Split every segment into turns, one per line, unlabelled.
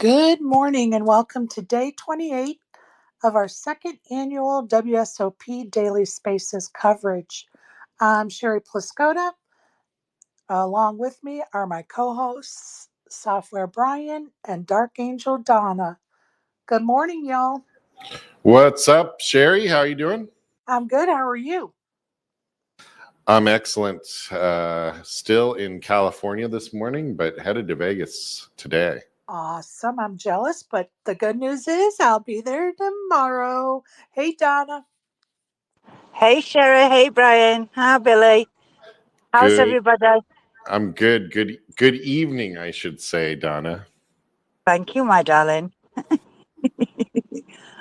Good morning and welcome to day 28 of our second annual WSOP Daily Spaces coverage. I'm Sherry Pluskota. Along with me are my co-hosts, Software Brian and Dark Angel Donna. Good morning, y'all.
What's up, Sherry? How are you doing?
I'm good. How are you?
I'm excellent. Still in California this morning, but headed to Vegas today.
Awesome. I'm jealous, but the good news is I'll be there tomorrow. Hey, Donna.
Hey, Sherry. Hey, Brian. Hi, Billy. How's
Good.
everybody?
I'm good. Good evening, I should say, Donna.
Thank you, my darling.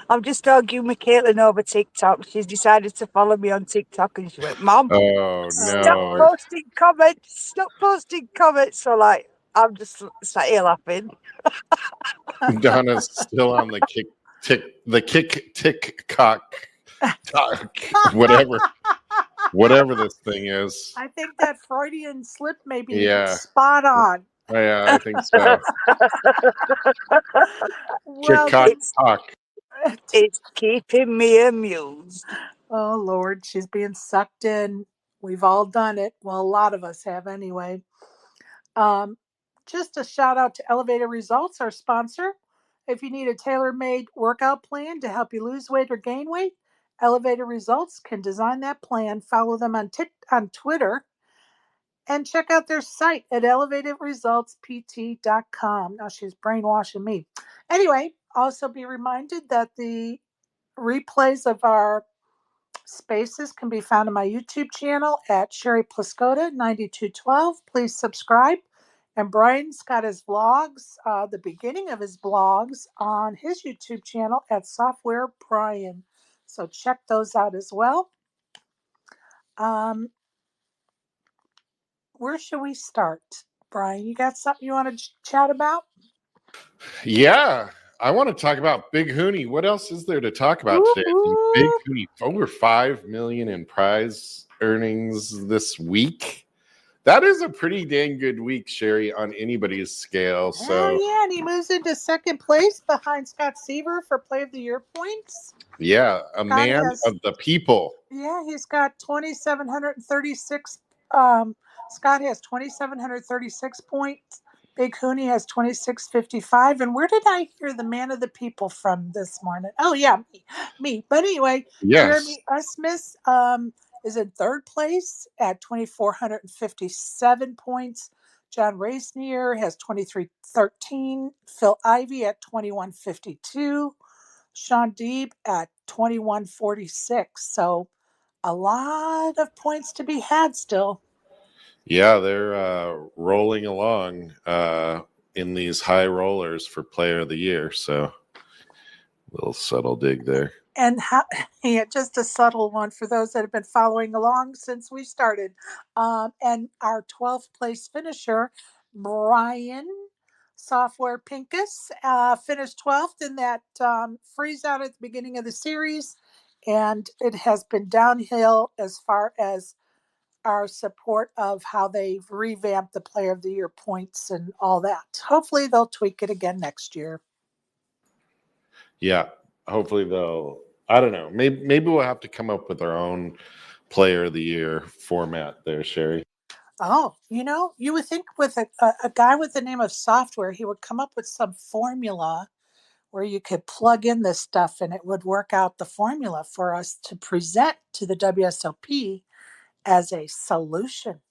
I'm just arguing with Caitlin over TikTok. She's decided to follow me on TikTok and she went, Mom,
Oh,
stop
no.
posting comments. Stop posting comments. So, I'm just sat here laughing.
Donna's still on the whatever this thing is.
I think that Freudian slip may be
Yeah.
spot on.
Yeah, I think so.
Well,
Talk.
It's keeping me amused.
Oh, Lord, she's being sucked in. We've all done it. Well, a lot of us have anyway. Just a shout out to Elevator Results, our sponsor. If you need a tailor-made workout plan to help you lose weight or gain weight, Elevator Results can design that plan. Follow them on Twitter and check out their site at elevatedresultspt.com. Now she's brainwashing me. Anyway, also be reminded that the replays of our spaces can be found on my YouTube channel at Sherry Pluskota 9212. Please subscribe. And Brian's got his vlogs, the beginning of his vlogs on his YouTube channel at Software Brian. So check those out as well. Where should we start? Brian, you got something you want to chat about?
Yeah, I want to talk about Big Hooney. What else is there to talk about today? Big Hooney, over $5 million in prize earnings this week. That is a pretty dang good week, Sherry, on anybody's scale. So
yeah, and he moves into second place behind Scott Seaver for Play of the Year points.
Yeah, man of the people.
Yeah, he's got 2,736. Scott has 2,736 points. Big Hooney has 2,655. And where did I hear the man of the people from this morning? Oh, yeah, me. But anyway,
yes.
Jeremy Smith is in third place at 2,457 points. John Raisnier has 2,313. Phil Ivey at 2,152. Sean Deeb at 2,146. So a lot of points to be had still.
Yeah, they're rolling along in these high rollers for Player of the Year. So little subtle dig there.
And just a subtle one for those that have been following along since we started. And our 12th place finisher, Brian Software Pinkus, finished 12th in that freeze out at the beginning of the series. And it has been downhill as far as our support of how they've revamped the Player of the Year points and all that. Hopefully they'll tweak it again next year.
Yeah, hopefully they'll. I don't know. Maybe we'll have to come up with our own Player of the Year format there, Sherry.
Oh, you would think with a guy with the name of Software, he would come up with some formula where you could plug in this stuff and it would work out the formula for us to present to the WSOP as a solution.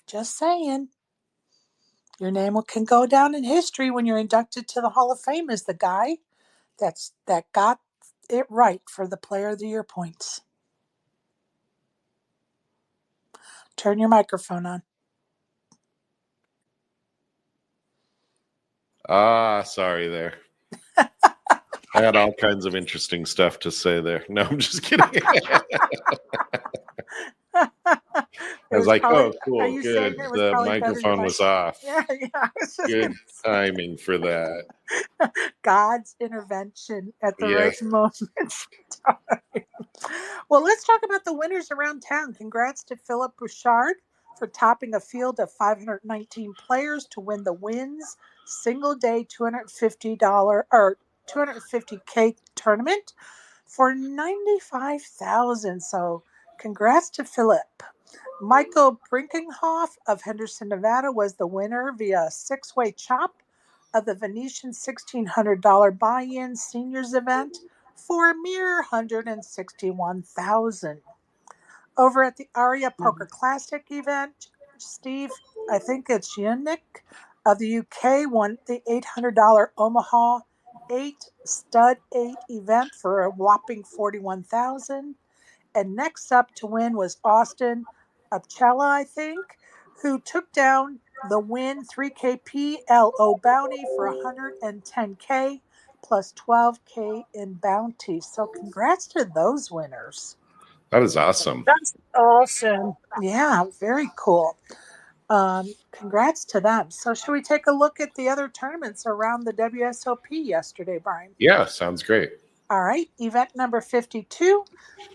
Just saying. Your name can go down in history when you're inducted to the Hall of Fame as the guy that got it right for the Player of the Year points. Turn your microphone on.
Sorry there. I had all kinds of interesting stuff to say there. No, I'm just kidding. I was like, oh, cool, good. The microphone was off.
Yeah.
Good timing for that.
God's intervention at the right moment. Well, let's talk about the winners around town. Congrats to Philip Bouchard for topping a field of 519 players to win the Wins single day $250 or 250K tournament for 95,000. So congrats to Philip. Michael Brinkenhoff of Henderson, Nevada was the winner via six-way chop of the Venetian $1,600 buy-in seniors event for a mere 161,000. Over at the Aria Poker Classic event, Steve, I think it's Yannick of the UK, won the $800 Omaha 8 Stud 8 event for a whopping 41,000. And next up to win was Austin Upchella, I think, who took down the Win 3K PLO bounty for 110K plus 12K in bounty. So congrats to those winners.
That is awesome.
That's awesome.
Yeah, very cool. Congrats to them. So should we take a look at the other tournaments around the WSOP yesterday, Brian?
Yeah, sounds great.
All right. Event number 52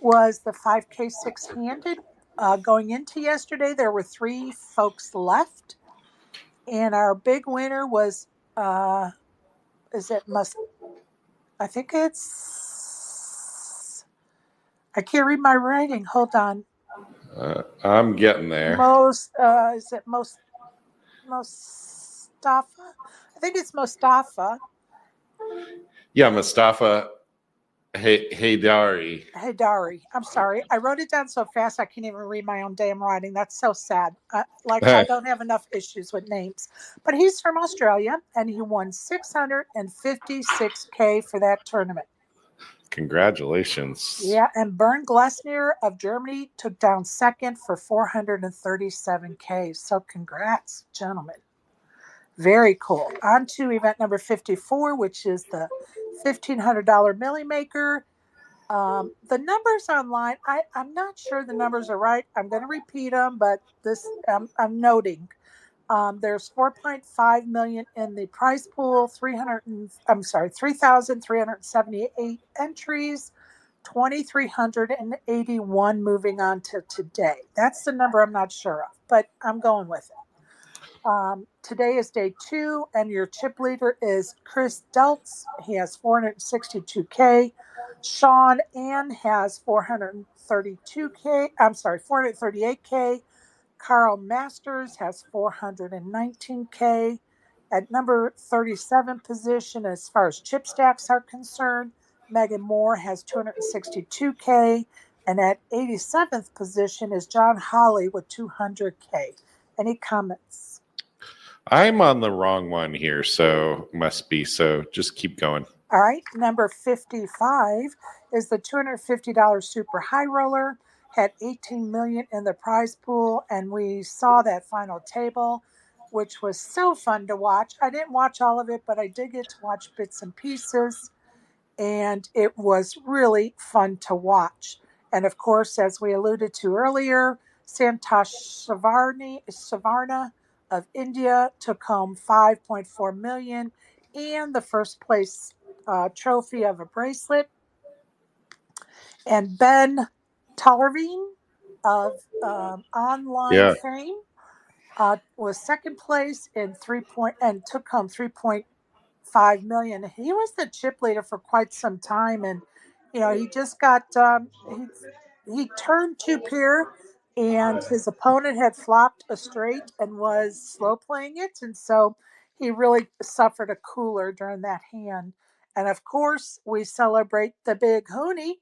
was the 5K six-handed. Going into yesterday, there were 3 folks left. And our big winner was, I think it's, I can't read my writing. Hold on.
I'm getting there.
Mustafa? I think it's Mustafa.
Yeah, Mustafa Haydari.
I'm sorry. I wrote it down so fast I can't even read my own damn writing. That's so sad. I don't have enough issues with names. But he's from Australia, and he won 656K for that tournament.
Congratulations.
Yeah, and Bernd Glessner of Germany took down second for 437K. So congrats, gentlemen. Very cool. On to event number 54, which is the $1,500 Millie Maker. The numbers online, I'm not sure the numbers are right. I'm going to repeat them, but I'm noting. There's 4.5 million in the prize pool, 3,378 entries, 2,381 moving on to today. That's the number I'm not sure of, but I'm going with it. Today is day 2, and your chip leader is Chris Deltz. He has 462K. Sean Ann has 438K. Carl Masters has 419K. At number 37 position, as far as chip stacks are concerned, Megan Moore has 262K. And at 87th position is John Holly with 200K. Any comments?
I'm on the wrong one here, so must be. So just keep going.
All right. Number 55 is the $250 Super High Roller. Had 18 million in the prize pool, and we saw that final table, which was so fun to watch. I didn't watch all of it, but I did get to watch bits and pieces, and it was really fun to watch. And of course, as we alluded to earlier, Santosh Savarna of India took home 5.4 million and the first place trophy of a bracelet. And Ben Tallerveen of online fame was second place in and took home 3.5 million. He was the chip leader for quite some time, and he just got he turned 2-pair, and his opponent had flopped a straight and was slow playing it, and so he really suffered a cooler during that hand. And of course, we celebrate the big Hooney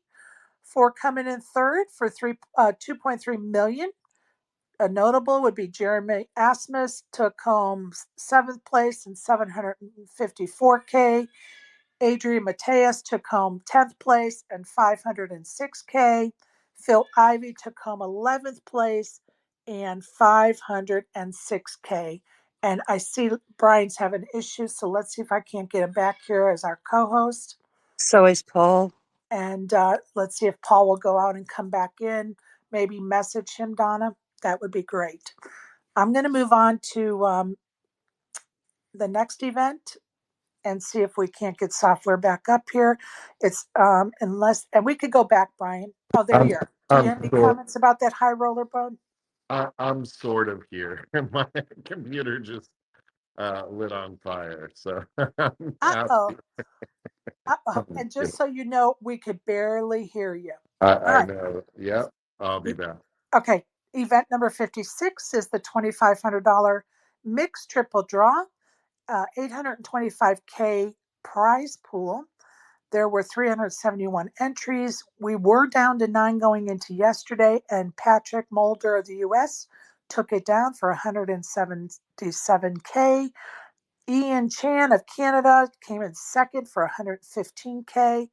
for coming in third for 2.3 million. A notable would be Jeremy Asmus took home 7th place and 754K. Adrian Mateus took home 10th place and 506K. Phil Ivey took home 11th place and 506K. And I see Brian's having issues, so let's see if I can't get him back here as our co-host.
So is Paul.
And let's see if Paul will go out and come back in. Maybe message him, Donna. That would be great. I'm going to move on to the next event and see if we can't get software back up here. It's and we could go back, Brian. Oh, there you are. Do you have any comments about that high roller bone?
I'm sort of here. My computer just lit on fire. So
Uh-oh. Uh-oh. And just so you know, we could barely hear you. All
I
right.
know. Yep. I'll be back.
Okay. Event number 56 is the $2,500 mixed triple draw, 825K prize pool. There were 371 entries. We were down to 9 going into yesterday, and Patrick Mulder of the US took it down for 177K. Ian Chan of Canada came in second for 115K.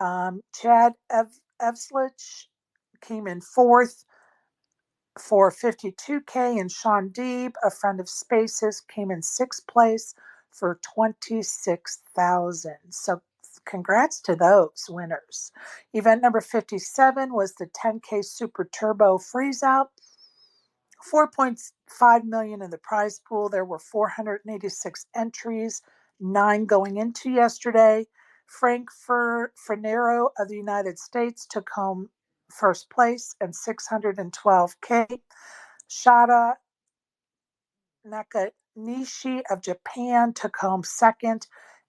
Chad Evslich came in fourth for 52K, and Sean Deeb, a friend of Spaces, came in sixth place for 26,000. So congrats to those winners. Event number 57 was the 10K Super Turbo Freeze Out. 4.5 million in the prize pool. There were 486 entries, 9 going into yesterday. Frank Fernero of the United States took home first place and 612K. Shada Nakanishi of Japan took home second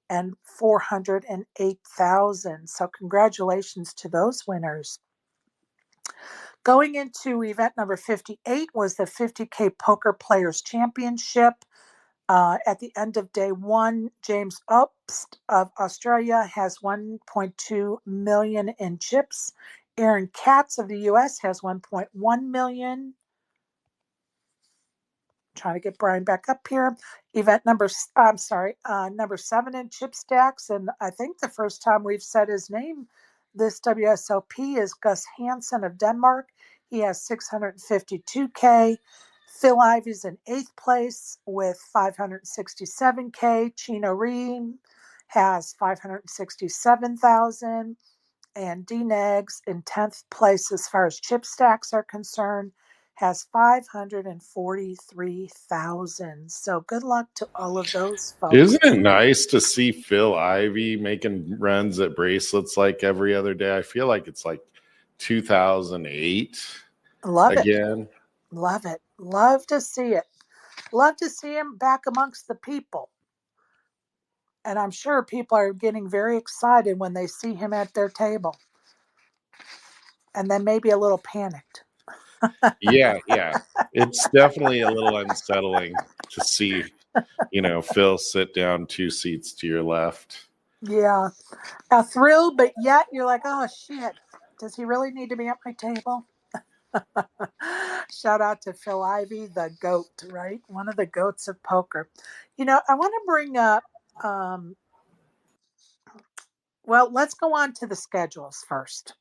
and 408,000. So congratulations to those winners. Going into event number 58 was the 50K Poker Players Championship. At the end of day one, James Obst of Australia has 1.2 million in chips. Aaron Katz of the US has 1.1 million. Trying to get Brian back up here. Event number 7 in chip stacks, and I think the first time we've said his name this WSOP is Gus Hansen of Denmark. He has 652K. Phil Ivy's in 8th place with 567K. Chino Reem has 567,000. And D-Negs in 10th place as far as chip stacks are concerned has 543,000. So good luck to all of those folks.
Isn't it nice to see Phil Ivey making runs at bracelets like every other day? I feel like it's like 2008 again.
Love it. Love to see it. Love to see him back amongst the people. And I'm sure people are getting very excited when they see him at their table. And then maybe a little panicked.
Yeah. It's definitely a little unsettling to see, Phil sit down 2 seats to your left.
Yeah. A thrill, but yet you're like, oh, shit. Does he really need to be at my table? Shout out to Phil Ivey, the GOAT, right? One of the GOATs of poker. I want to bring up, well, let's go on to the schedules first.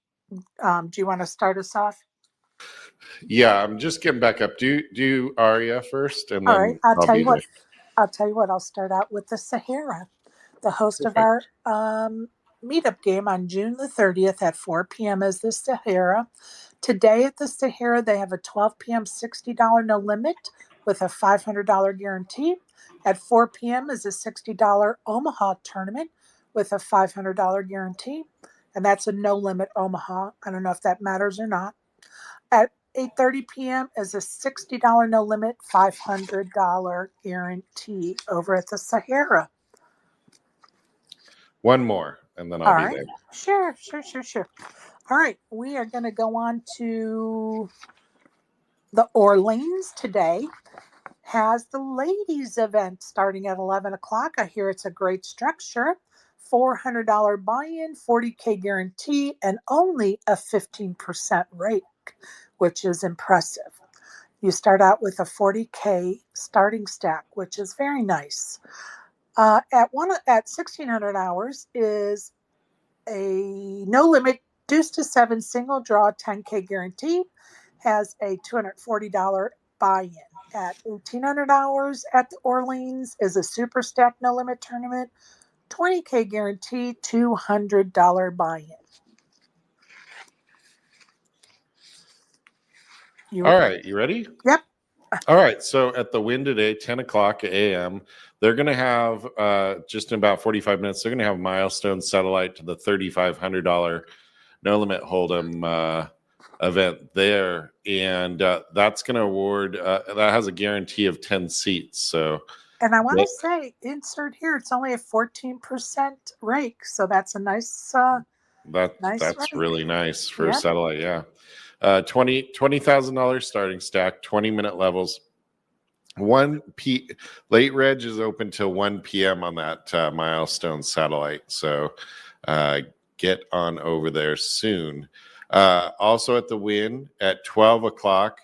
Do you want to start us off?
Yeah, I'm just getting back up. Do Aria first, and
All
then
right. I'll tell
be
you what.
there.
I'll start out with the Sahara, the host of our meetup game on June the 30th at 4 p.m. is the Sahara. Today at the Sahara, they have a 12 p.m. $60 no limit with a $500 guarantee. At 4 p.m. is a $60 Omaha tournament with a $500 guarantee. And that's a no limit Omaha. I don't know if that matters or not. At 8:30 p.m. is a $60 no limit, $500 guarantee over at the Sahara.
One more, and then I'll
All
be
right.
there.
Sure. All right. We are going to go on to the Orleans today. Has the ladies event starting at 11 o'clock. I hear it's a great structure. $400 buy-in, 40K guarantee, and only a 15% rate, which is impressive. You start out with a 40K starting stack, which is very nice. At 1,600 hours is a no limit deuce to 7 single draw 10K guarantee, has a $240 buy-in. At 1,800 hours at the Orleans is a super stack no limit tournament, 20K guarantee, $200 buy-in.
All right, you ready?
Yep.
All right, so at the win today, 10 o'clock a.m., they're going to have, just in about 45 minutes, they're going to have Milestone Satellite to the $3,500 No Limit Hold'em event there. And that's going to award, that has a guarantee of 10 seats. So
And I want to say, insert here, it's only a 14% rake, so that's a nice, nice
That's
rake.
really nice for a
Yep.
satellite. Yeah, $20,000 starting stack, 20-minute levels. Late reg is open till 1 p.m. on that milestone satellite. So get on over there soon. Also at the Win at 12 o'clock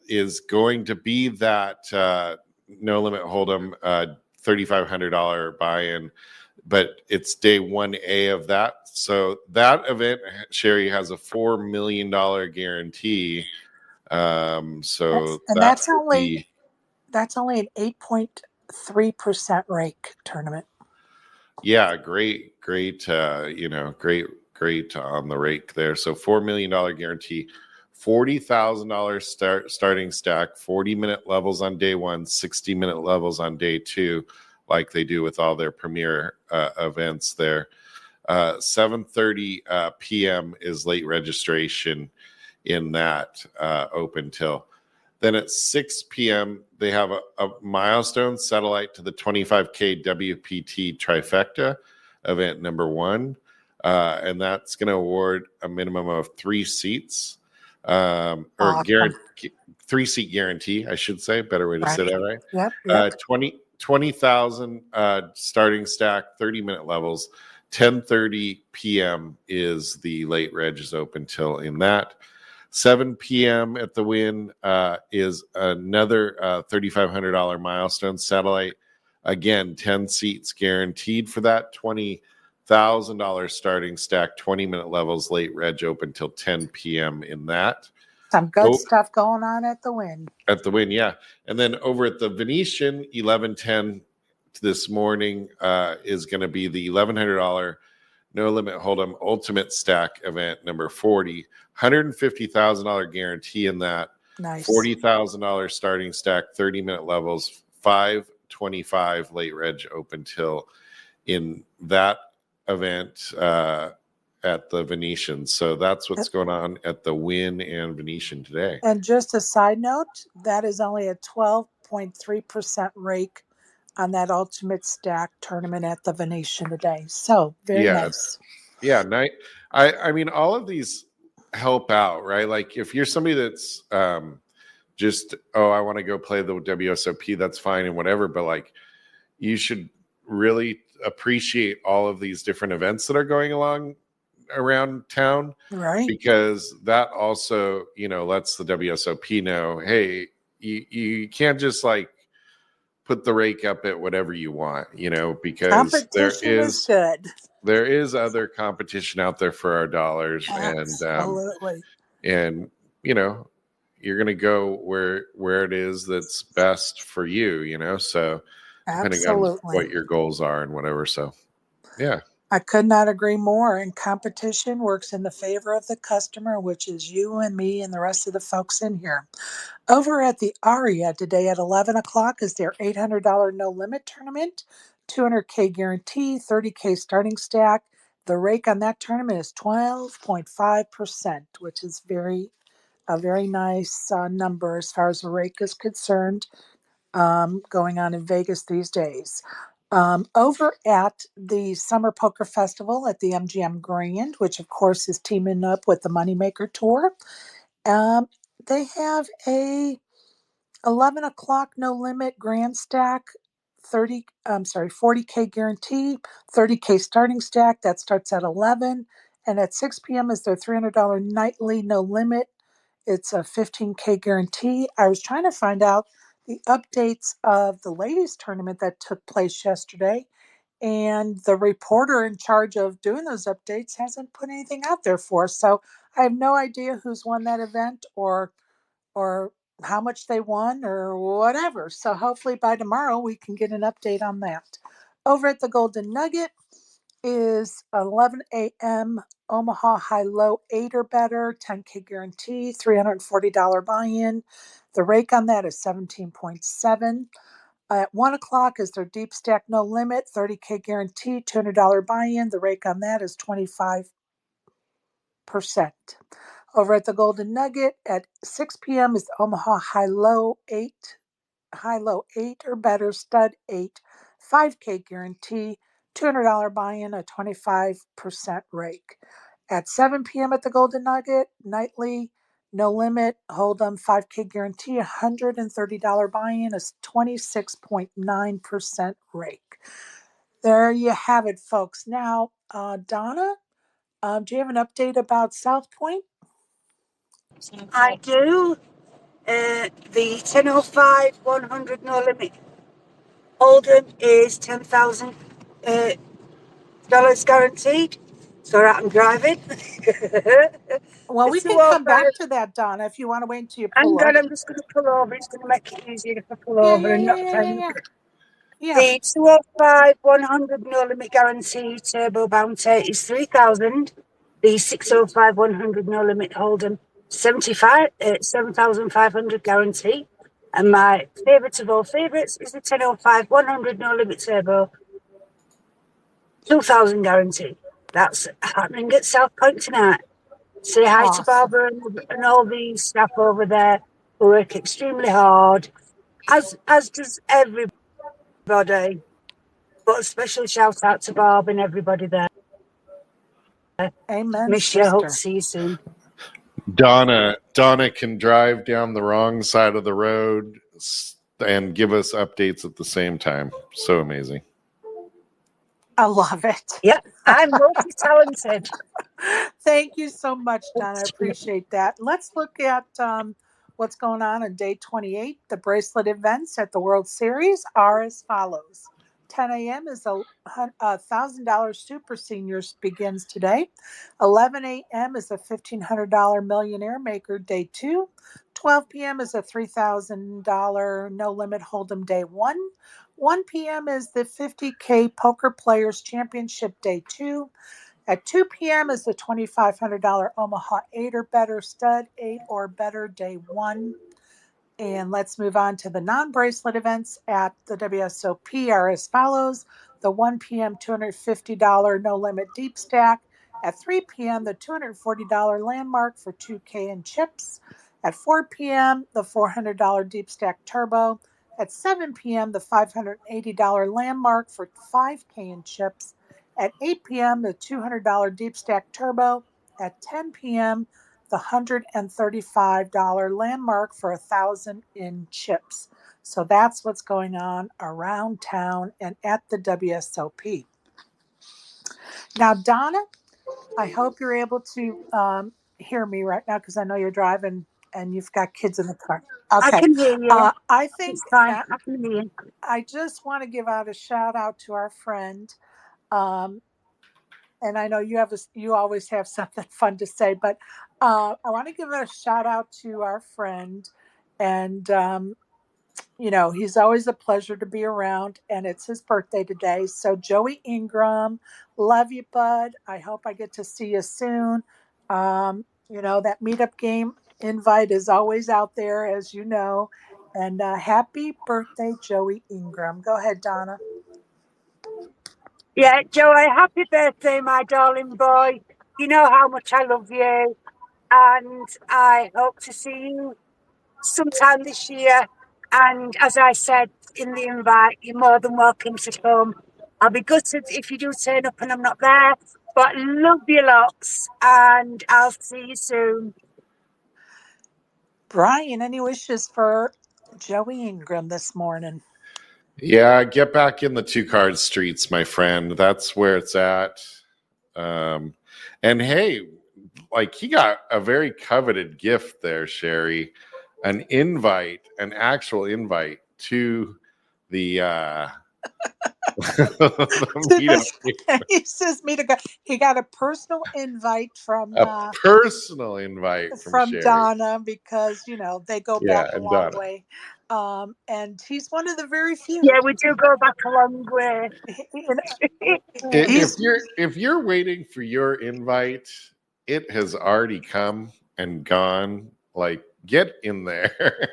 is going to be that No Limit Hold'em $3,500 buy-in, but it's day 1A of that. So that event, Sherry, has a $4 million guarantee. So
that's only an 8.3% rake tournament.
Yeah, great, great on the rake there. So $4 million guarantee, $40,000 starting stack, 40-minute levels on day 1, 60-minute levels on day 2, like they do with all their premier events there. 7:30 p.m. is late registration in that open till. Then at 6 p.m., they have a milestone satellite to the 25K WPT trifecta event number 1. And that's going to award a minimum of 3 seats, or
Awesome.
3-seat guarantee, I should say. Better way to say that, right?
Yep.
20,000 starting stack, 30-minute levels. 10:30 p.m. is the late reg is open till in that. 7 p.m. at the Win is another $3,500 milestone satellite. Again, 10 seats guaranteed for that. $20,000 starting stack, 20-minute levels, late reg open till 10 p.m. in that.
Some good stuff going on at the Win.
At the Win, yeah. And then over at the Venetian, 11:10 this morning is going to be the $1,100 No Limit Hold'em Ultimate Stack event number 40. $150,000 guarantee in that.
Nice.
$40,000 starting stack, 30-minute levels, 5:25 late reg open till in that event at the Venetian. So that's what's going on at the Win and Venetian today.
And just a side note, that is only a 12.3% rake on that Ultimate Stack tournament at the Venetian today. So very nice.
Yeah, I mean, all of these help out, right? Like if you're somebody that's just, I want to go play the WSOP, that's fine and whatever, but like you should really appreciate all of these different events that are going along around town,
right?
Because that also, lets the WSOP know, hey, you can't just like put the rake up at whatever you want, because
competition is good.
There is other competition out there for our dollars.
Absolutely.
And you're going to go where it is that's best for you, so depending on what your goals are and whatever. So, yeah.
I could not agree more. And competition works in the favor of the customer, which is you and me and the rest of the folks in here. Over at the Aria today at 11 o'clock is their $800 no limit tournament, 200K guarantee, 30K starting stack. The rake on that tournament is 12.5%, which is a very nice number as far as the rake is concerned, going on in Vegas these days. Over at the Summer Poker Festival at the MGM Grand, which of course is teaming up with the Moneymaker Tour, they have a 11 o'clock no limit grand stack, 40K guarantee, 30K starting stack. That starts at 11. And at 6 p.m. is their $300 nightly no limit. It's a 15K guarantee. I was trying to find out the updates of the ladies tournament that took place yesterday, and the reporter in charge of doing those updates hasn't put anything out there for us. So I have no idea who's won that event or how much they won or whatever. So hopefully by tomorrow we can get an update on that. Over at the Golden Nugget is 11 a.m. Omaha High Low 8 or better, 10K guarantee, $340 buy-in. The rake on that is 17.7. At 1 o'clock is their Deep Stack No Limit, 30K guarantee, $200 buy-in. The rake on that is 25%. Over at the Golden Nugget at 6 p.m. is Omaha High Low 8 high-low 8 or better, stud 8, 5K guarantee, $200 buy-in, a 25% rake. At 7 p.m. at the Golden Nugget, nightly, no limit, Hold'em, 5K guarantee, $130 buy-in, a 26.9% rake. There you have it, folks. Now, Donna, do you have an update about South Point?
I do. The 1005 100 no limit Hold'em is $10,000 guaranteed. So I'm driving.
Well,
The
we can come
205.
back to that, Donna, if you want to wait until you
Hang
pull
on,
over.
I'm just going to pull over. It's going to make it easier if I pull
Yeah,
over and not find.
Yeah.
The 205 100 no limit guarantee turbo bounty is 3,000. The 605 100 no limit Hold'em 7,500 guarantee. And my favourite of all favourites is the 1005 100 no limit turbo 2,000 guarantee. That's happening at South Point tonight. Say hi to Barbara and all the staff over there who work extremely hard, as does everybody. But a special shout out to Barb and everybody there.
Amen,
Miss you. Hope to
sister.
see you soon.
Donna can drive down the wrong side of the road and give us updates at the same time. So amazing.
I love it.
Yeah, I'm multi-talented.
Thank you so much, Donna. I appreciate that. Let's look at what's going on day 28. The bracelet events at the World Series are as follows. 10 a.m. is a $1,000 Super Seniors begins today. 11 a.m. is a $1,500 Millionaire Maker Day 2. 12 p.m. is a $3,000 No Limit Hold'em Day 1. 1 p.m. is the 50K Poker Players Championship Day 2. At 2 p.m. is the $2,500 Omaha 8 or better stud 8 or better Day 1. And let's move on to the non-bracelet events at the WSOP are as follows. The 1 p.m. $250 No Limit Deep Stack. At 3 p.m., the $240 Landmark for 2K and chips. At 4 p.m., the $400 Deep Stack Turbo. At 7 p.m., the $580 Landmark for 5K and chips. At 8 p.m., the $200 Deep Stack Turbo. At 10 p.m., the $135 Landmark for 1,000 in chips. So that's what's going on around town and at the WSOP. Now, Donna, I hope you're able to hear me right now because I know you're driving and you've got kids in the car. Okay.
I can hear you.
I think
it's fine. I can hear you.
I just want to give out a shout out to our friend. And I know you always have something fun to say, but I want to give a shout out to our friend, and he's always a pleasure to be around, and it's his birthday today. So Joey Ingram, love you, bud. I hope I get to see you soon. That meetup game invite is always out there, as you know. And happy birthday, Joey Ingram. Go ahead, Donna.
Yeah, Joey, happy birthday, my darling boy. You know how much I love you. And I hope to see you sometime this year. And as I said in the invite, you're more than welcome to come. I'll be gutted if you do turn up and I'm not there. But love you lots. And I'll see you soon.
Brian, any wishes for Joey Ingram this morning?
Yeah, get back in the two-card streets, my friend. That's where it's at. And hey, he got a very coveted gift there, Sherry. An actual invite to the
He says me to go. He got a personal invite from
from Sherry.
Donna because they go back a long way. And he's one of the very few.
Yeah, we do go back a long way.
If you're waiting for your invite, it has already come and gone. Get in there.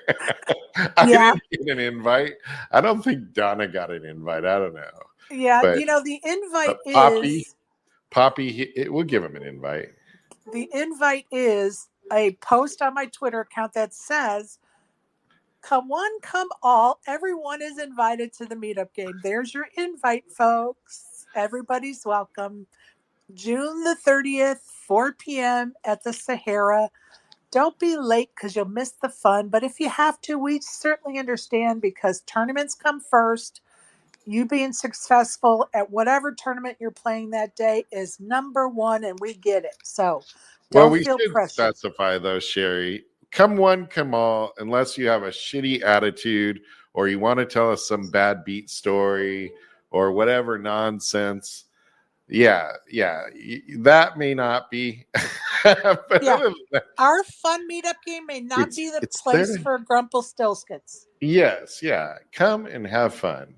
I didn't get an invite. I don't think Donna got an invite. I don't know.
Yeah, but, the invite is
Poppy. We'll give him an invite.
The invite is a post on my Twitter account that says, Come one, come all. Everyone is invited to the meetup game. There's your invite, folks. Everybody's welcome. June the 30th, 4 p.m. at the Sahara. Don't be late because you'll miss the fun. But if you have to, we certainly understand because tournaments come first. You being successful at whatever tournament you're playing that day is number one, and we get it. So
Well,
don't
we
feel
should
pressure.
specify, though, Sherry. Come one, come all, unless you have a shitty attitude or you want to tell us some bad beat story or whatever nonsense. Yeah, that may not be. But
Yeah.
other than that,
Our fun meetup game may not be the
it's
place
there.
for Grumpelstiltskins.
Yes, yeah. Come and have fun.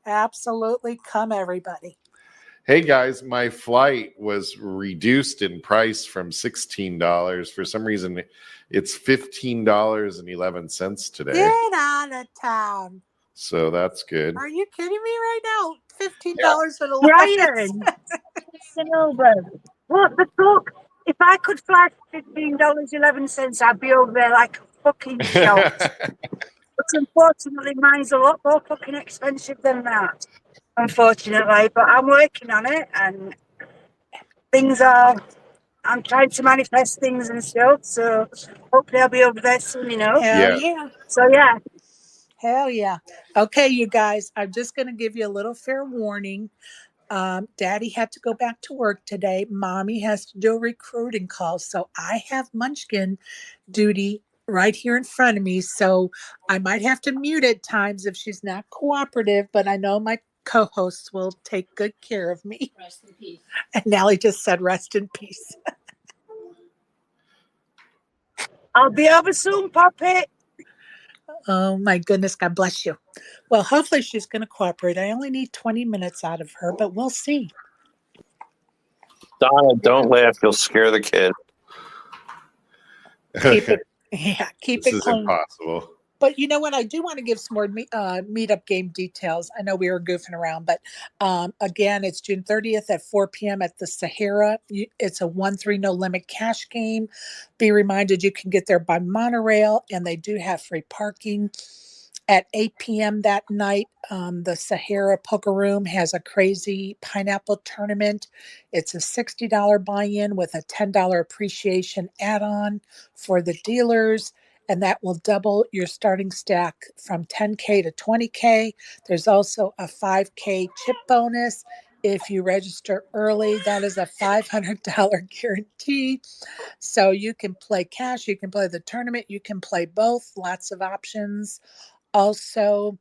Absolutely. Come, everybody.
Hey guys, my flight was reduced in price from $16. For some reason, it's $15.11 today.
Get out of town.
So that's good.
Are you kidding me right now? $15.11.
Brian, what the fuck? If I could fly for $15.11, I'd be over there like a fucking shot. But unfortunately, mine's a lot more fucking expensive than that. Unfortunately, but I'm working on it, and I'm trying to manifest things and stuff. So hopefully, I'll be over there soon enough.
Hell yeah.
So yeah.
Hell yeah. Okay, you guys, I'm just going to give you a little fair warning. Daddy had to go back to work today. Mommy has to do a recruiting call. So I have Munchkin duty right here in front of me. So I might have to mute at times if she's not cooperative, but I know my co-hosts will take good care of me. Rest in peace. And Nally just said, rest in peace.
I'll be over soon, Puppet.
Oh my goodness, God bless you. Well, hopefully she's going to cooperate. I only need 20 minutes out of her, but we'll see.
Donna, don't laugh. You'll scare the kid.
Keep it, yeah, keep
this
it
is
clean.
Impossible.
But you know what? I do want to give some more meetup game details. I know we were goofing around, but again, it's June 30th at 4 p.m. at the Sahara. It's a 1-3 no limit cash game. Be reminded you can get there by monorail, and they do have free parking. At 8 p.m. that night, the Sahara Poker Room has a crazy pineapple tournament. It's a $60 buy-in with a $10 appreciation add-on for the dealers, and that will double your starting stack from 10K to 20K. There's also a 5K chip bonus. If you register early, that is a $500 guarantee. So you can play cash, you can play the tournament, you can play both, lots of options. Also,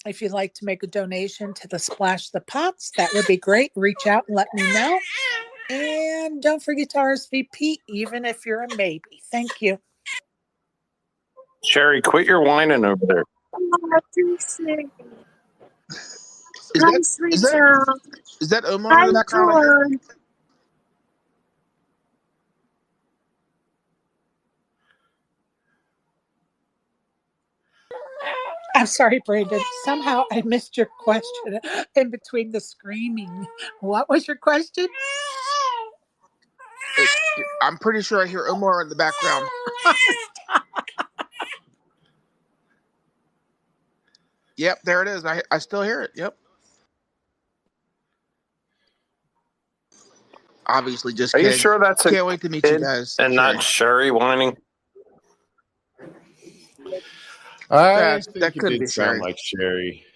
if you'd like to make a donation to the Splash the Pots, that would be great. Reach out and let me know. And don't forget to RSVP, even if you're a maybe. Thank you.
Sherry, quit your whining over there.
Is that Omar in the background?
I'm sorry, Brandon. Somehow I missed your question in between the screaming. What was your question?
I'm pretty sure I hear Omar in the background. Yep, there it is. I still hear it. Yep. Obviously, just
Are
kidding.
you sure that's
Can't wait to meet you guys.
and not Sherry whining?
I think
that
it
could
did
be
sound
Sherry.
like Sherry.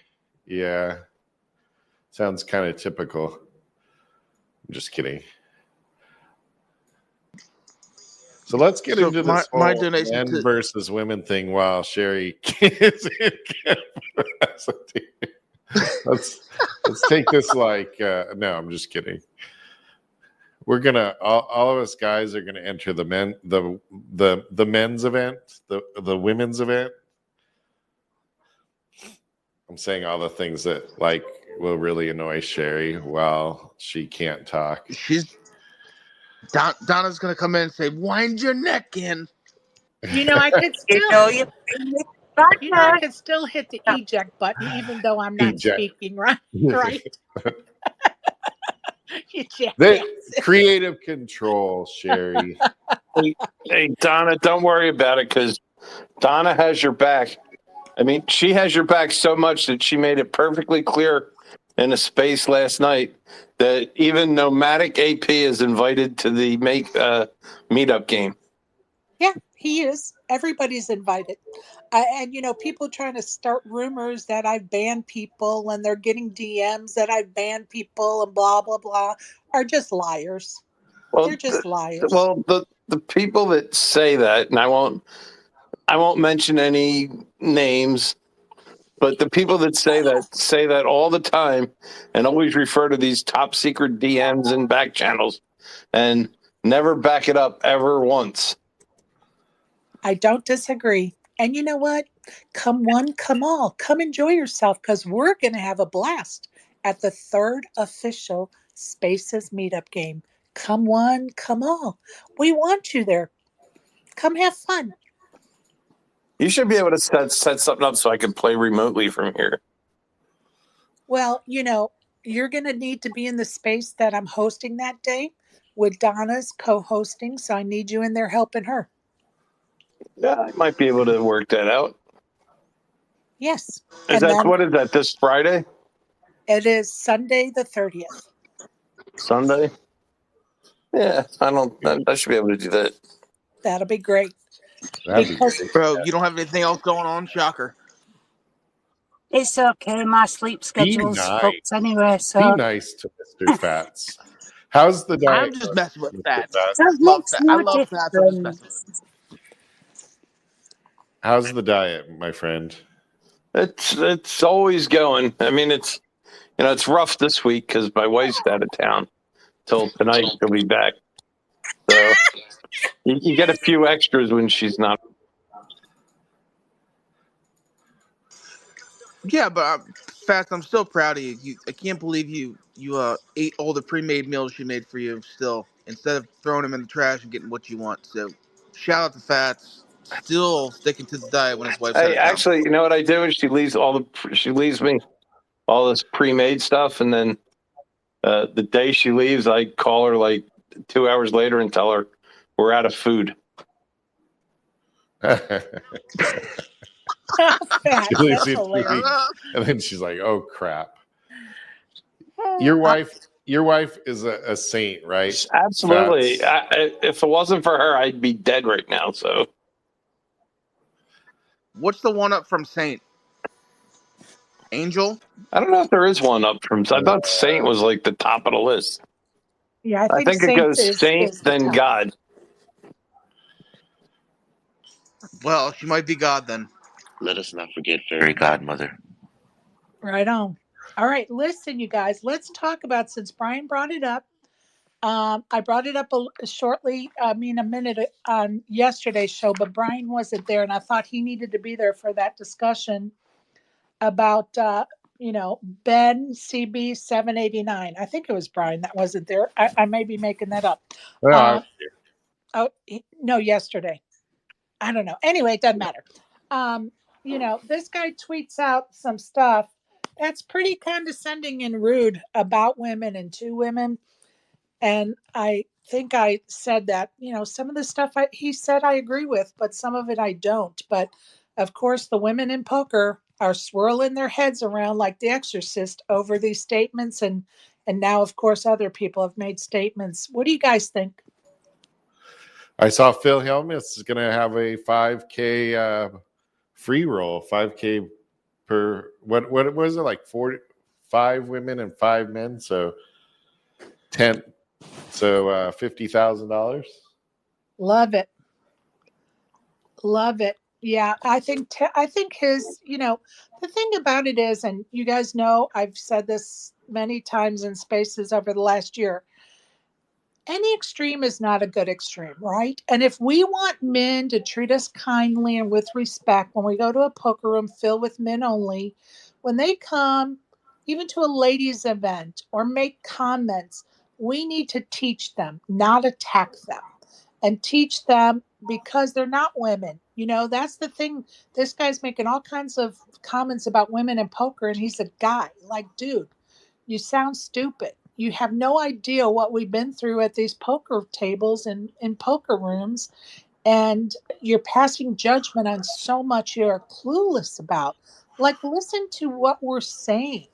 Yeah. Sounds kind of typical. I'm just kidding. So let's get into this
my
whole
donation
men versus women thing while Sherry is in capacity. Let's take this like no, I'm just kidding. We're gonna all of us guys are gonna enter the men's event, the women's event. I'm saying all the things that like will really annoy Sherry while she can't talk.
Donna's gonna come in and say, "Wind your neck in."
You know, I could still, I could still hit the eject button even though I'm not speaking. Right.
The creative control, Sherry.
Hey, Donna, don't worry about it because Donna has your back. I mean, she has your back so much that she made it perfectly clear in a space last night that even Nomadic AP is invited to the meetup game.
Yeah, he is. Everybody's invited. And, people trying to start rumors that I've banned people and they're getting DMs that I've banned people and blah, blah, blah are just liars. They're just liars.
The people that say that, and I won't mention any names, but the people that say that all the time and always refer to these top secret DMs and back channels and never back it up ever once.
I don't disagree. And you know what? Come one, come all. Come enjoy yourself because we're going to have a blast at the third official Spaces meetup game. Come one, come all. We want you there. Come have fun.
You should be able to set something up so I can play remotely from here.
Well, you're going to need to be in the space that I'm hosting that day with Donna's co-hosting. So I need you in there helping her.
Yeah, I might be able to work that out.
Yes.
What is that, this Friday?
It is Sunday the 30th.
Sunday? Yeah, I should be able to do that.
That'll be great.
That'd be great.
Bro, you don't have anything else going on? Shocker.
It's okay. My sleep schedule's fucked anyway. So
be nice to Mr. Fats. How's the diet?
I'm just messing with Fats.
that makes
I
no
love Fats. I'm just messing with
difference.
How's the diet, my friend?
It's always going. I mean, it's rough this week because my wife's out of town till tonight. She'll be back. So you get a few extras when she's not.
Yeah, but Fats, I'm still proud of you. I can't believe you ate all the pre-made meals she made for you still, instead of throwing them in the trash and getting what you want. So shout out to Fats, still sticking to the diet when his wife's out of town.
Actually, you know what I do is she leaves me all this pre-made stuff, and then the day she leaves, I call her like 2 hours later and tell her we're out of food.
That's hilarious.
And then she's like, "Oh crap!" Your wife is a saint, right?
Absolutely. If it wasn't for her, I'd be dead right now. So,
what's the one up from Saint? Angel?
I don't know if there is one up from. I thought Saint was like the top of the list.
Yeah,
I think it goes Saint, then God.
Well, she might be God then.
Let us not forget Fairy Godmother.
Right on. All right, listen, you guys. Let's talk about, since Brian brought it up. I brought it up a minute on yesterday's show, but Brian wasn't there, and I thought he needed to be there for that discussion about Ben CB 789. I think it was Brian that wasn't there. I may be making that up. No, yesterday. I don't know. Anyway, it doesn't matter. This guy tweets out some stuff that's pretty condescending and rude about women and to women. And I think I said that, some of the stuff he said I agree with, but some of it I don't. But of course, the women in poker are swirling their heads around like The Exorcist over these statements. And now, of course, other people have made statements. What do you guys think?
I saw Phil Hellmuth is going to have a 5K free roll, 5K per. What was it, like 5 women and 5 men? So $50,000.
Love it. Yeah, I think his. The thing about it is, and you guys know, I've said this many times in spaces over the last year. Any extreme is not a good extreme, right? And if we want men to treat us kindly and with respect when we go to a poker room filled with men only, when they come even to a ladies' event or make comments, we need to teach them, not attack them, and teach them because they're not women. That's the thing. This guy's making all kinds of comments about women in poker, and he's a guy. Like, dude, you sound stupid. You have no idea what we've been through at these poker tables and in poker rooms. and you're passing judgment on so much you're clueless about. Like, listen to what we're saying.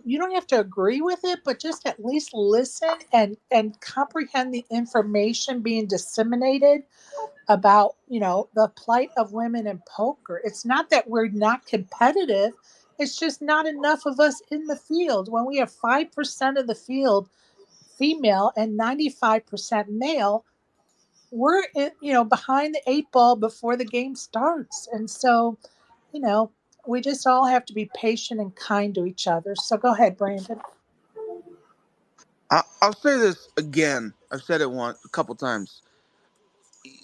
You don't have to agree with it, but just at least listen and comprehend the information being disseminated about, the plight of women in poker. It's not that we're not competitive. It's just not enough of us in the field. When we have 5% of the field female and 95% male, we're behind the eight ball before the game starts. And so, we just all have to be patient and kind to each other. So go ahead, Brandon.
I'll say this again. I've said it a couple times.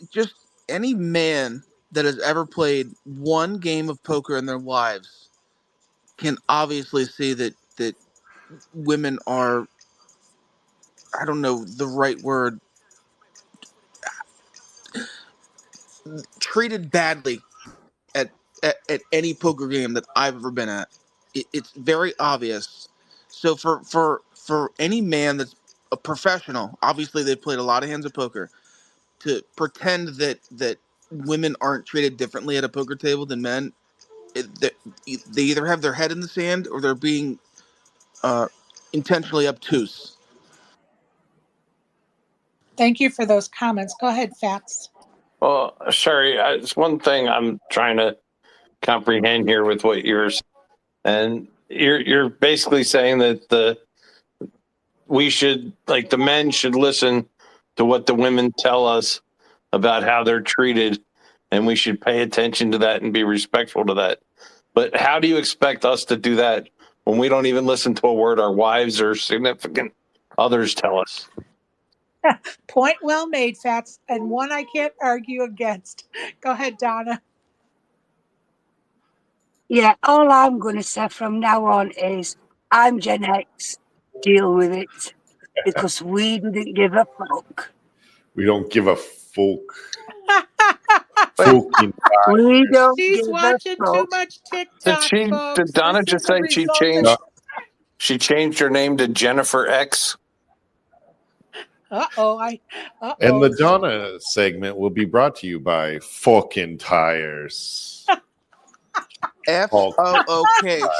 Just any man that has ever played one game of poker in their lives can obviously see that women are, I don't know the right word, treated badly at any poker game that I've ever been at. It's very obvious. So for any man that's a professional, obviously they've played a lot of hands of poker, to pretend that women aren't treated differently at a poker table than men, they either have their head in the sand or they're being intentionally obtuse.
Thank you for those comments. Go ahead, Fats.
Well, Sherry, it's one thing I'm trying to comprehend here with what and you're basically saying that the men should listen to what the women tell us about how they're treated, and we should pay attention to that and be respectful to that. But how do you expect us to do that when we don't even listen to a word our wives or significant others tell us?
Point well made, Fats, and one I can't argue against. Go ahead, Donna.
Yeah, all I'm going to say from now on is I'm Gen X. Deal with it, because we didn't give a fuck.
We don't give a fuck.
We don't
She's
give
watching
a
too
fuck.
much TikTok, folks.
Did Donna
This
just
is the
say she
result
changed?
of-
She changed her name to Jennifer X.
And the Donna segment will be brought to you by fucking tires.
FOOK.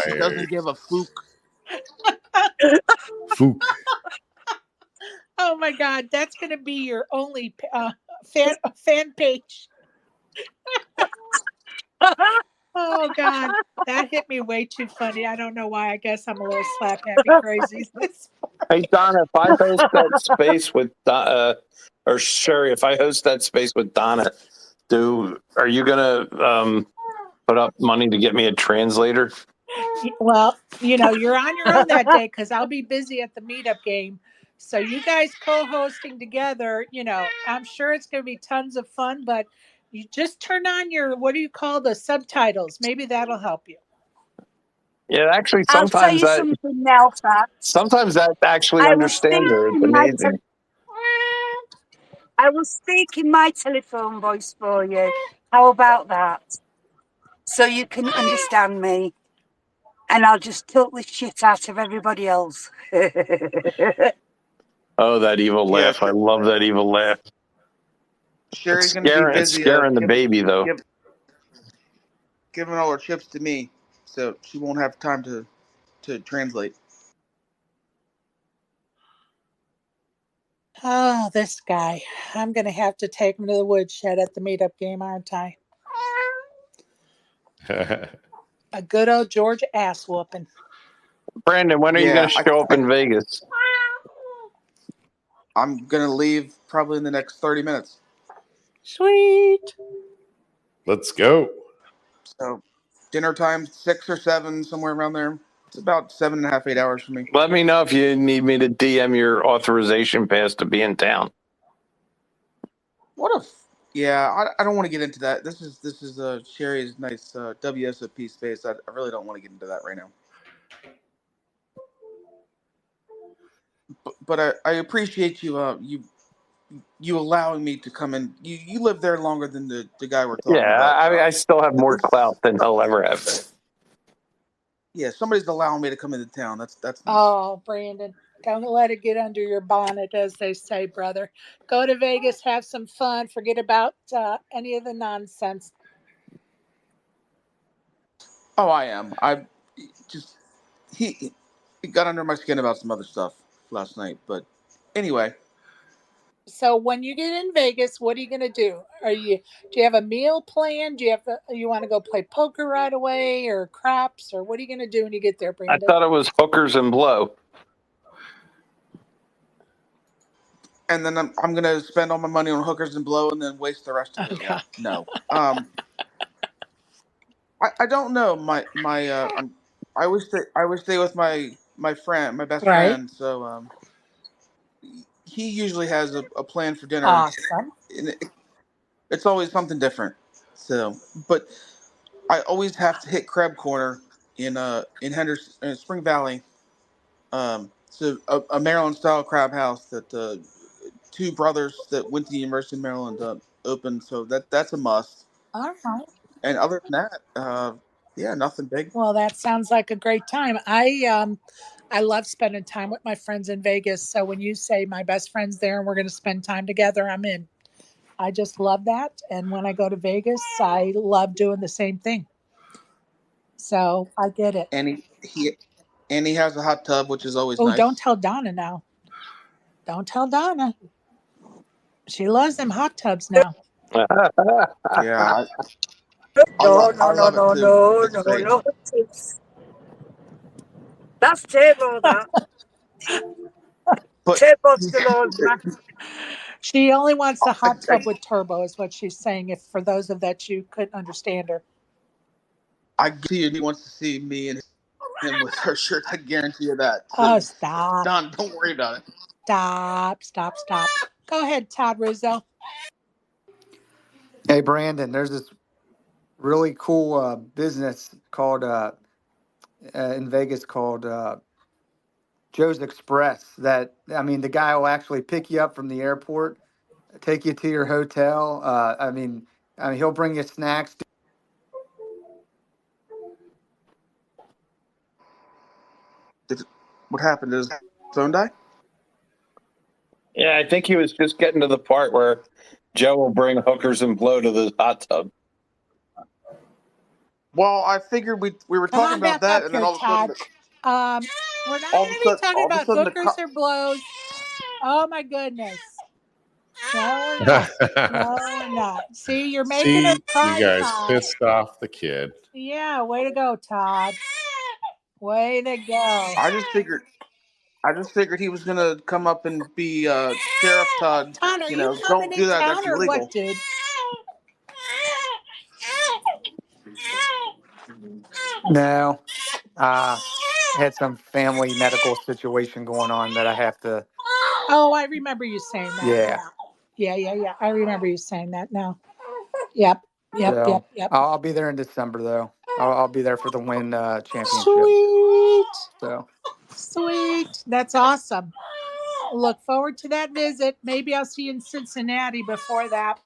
She doesn't give a fook.
Fook.
Oh my God, that's going to be your only fan page. Oh God, that hit me way too funny. I don't know why. I guess I'm a little slap happy crazy.
Hey Donna, if I host that space with or Sherry, if I host that space with Donna, are you gonna put up money to get me a translator?
Well, you're on your own that day because I'll be busy at the meetup game. So you guys co-hosting together, I'm sure it's going to be tons of fun. But you just turn on your the subtitles. Maybe that'll help you.
Yeah, actually,
I'll tell you something now, Fats.
Sometimes that actually understands her. It's amazing.
I will speak in my telephone voice for you. How about that? So you can understand me. And I'll just talk the shit out of everybody else.
Oh, that evil laugh. I love that evil laugh.
Sherry's going to be busy.
It's scaring the baby, though.
Giving all her chips to me, so she won't have time to translate.
Oh, this guy. I'm going to have to take him to the woodshed at the meetup game, aren't I? A good old Georgia ass whooping.
Brandon, when are you going to show up in Vegas?
I'm going to leave probably in the next 30 minutes.
Sweet.
Let's go.
So dinner time, 6 or 7, somewhere around there. It's about 7.5, 8 hours for me.
Let me know if you need me to DM your authorization pass to be in town.
Yeah, I don't want to get into that. This is Sherry's nice WSOP space. I really don't want to get into that right now. But I appreciate you you allowing me to come in. You live there longer than the guy we're talking about.
Yeah, I still have more clout than he'll ever have.
Yeah, somebody's allowing me to come into town. That's nice.
Oh, Brandon. Don't let it get under your bonnet, as they say, brother. Go to Vegas, have some fun. Forget about any of the nonsense.
Oh, I am. He got under my skin about some other stuff last night, but anyway.
So when you get in Vegas, what are you going to do? Do you have a meal plan? You want to go play poker right away, or craps, or what are you going to do when you get there,
I
Brandon?
thought it was hookers and blow.
And then I'm gonna spend all my money on hookers and blow, and then waste the rest of it.
Okay.
No. I don't know. I always stay with my friend, my best
Right.
friend. So he usually has a plan for dinner.
Awesome.
And it's always something different. So, but I always have to hit Crab Corner in Henderson, Spring Valley. So a Maryland style crab house that two brothers that went to the University of Maryland opened. So that's a must.
All right.
And other than that, yeah, nothing big.
Well, that sounds like a great time. I love spending time with my friends in Vegas. So when you say my best friend's there and we're going to spend time together, I'm in. I just love that. And when I go to Vegas, I love doing the same thing. So I get it.
And he has a hot tub, which is always
Oh,
nice.
don't tell Donna now. Don't tell Donna. She loves them hot tubs now.
Yeah, I
No,
love it too. It's great.
no. That's table, that.
But
Table's galore, man.
She only wants a hot
I,
tub with turbo, is what she's saying. If for those of that you couldn't understand her.
I guarantee you, he wants to see me and him with her shirt. I guarantee you that. So,
Oh, stop.
Don, don't worry about it.
Stop. Go ahead, Todd Rizzo.
Hey, Brandon, there's this really cool business called in Vegas called Joe's Express. The guy will actually pick you up from the airport, take you to your hotel. He'll bring you snacks.
What happened? Did his phone die?
Yeah, I think he was just getting to the part where Joe will bring hookers and blow to the hot tub.
Well, I figured we were
Come
talking
on
about
back up
that, and then
here,
all of a
Todd.
sudden,
We're not going to be talking
all of a
about
sudden,
hookers or blows. Oh my goodness. No, we're not. No, we're not. See, you're making her cry,
you guys
Todd.
pissed off the kid.
Yeah, way to go, Todd. Way to go.
I just figured he was gonna come up and be Sheriff Todd.
Todd, are you coming
Don't do
in
that.
town
That's
or
illegal.
what, dude?
No, had some family medical situation going on that I have to.
Oh, I remember you saying that. Yeah. I remember you saying that now. Yep.
I'll be there in December though. I'll be there for the Win championship.
Sweet. That's awesome. Look forward to that visit. Maybe I'll see you in Cincinnati before that.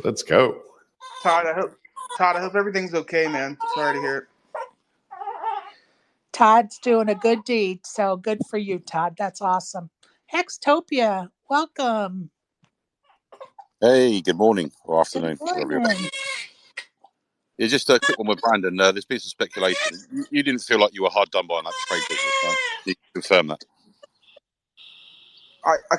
Let's go.
Todd, I hope everything's okay, man. Sorry to hear it.
Todd's doing a good deed, so good for you, Todd. That's awesome. Hextopia, welcome.
Hey, good morning or
Good
afternoon, wherever you're
morning.
at. Yeah, just a quick one with Brandon. There's been some speculation. You didn't feel like you were hard done by on that trade business, right? You can confirm that.
I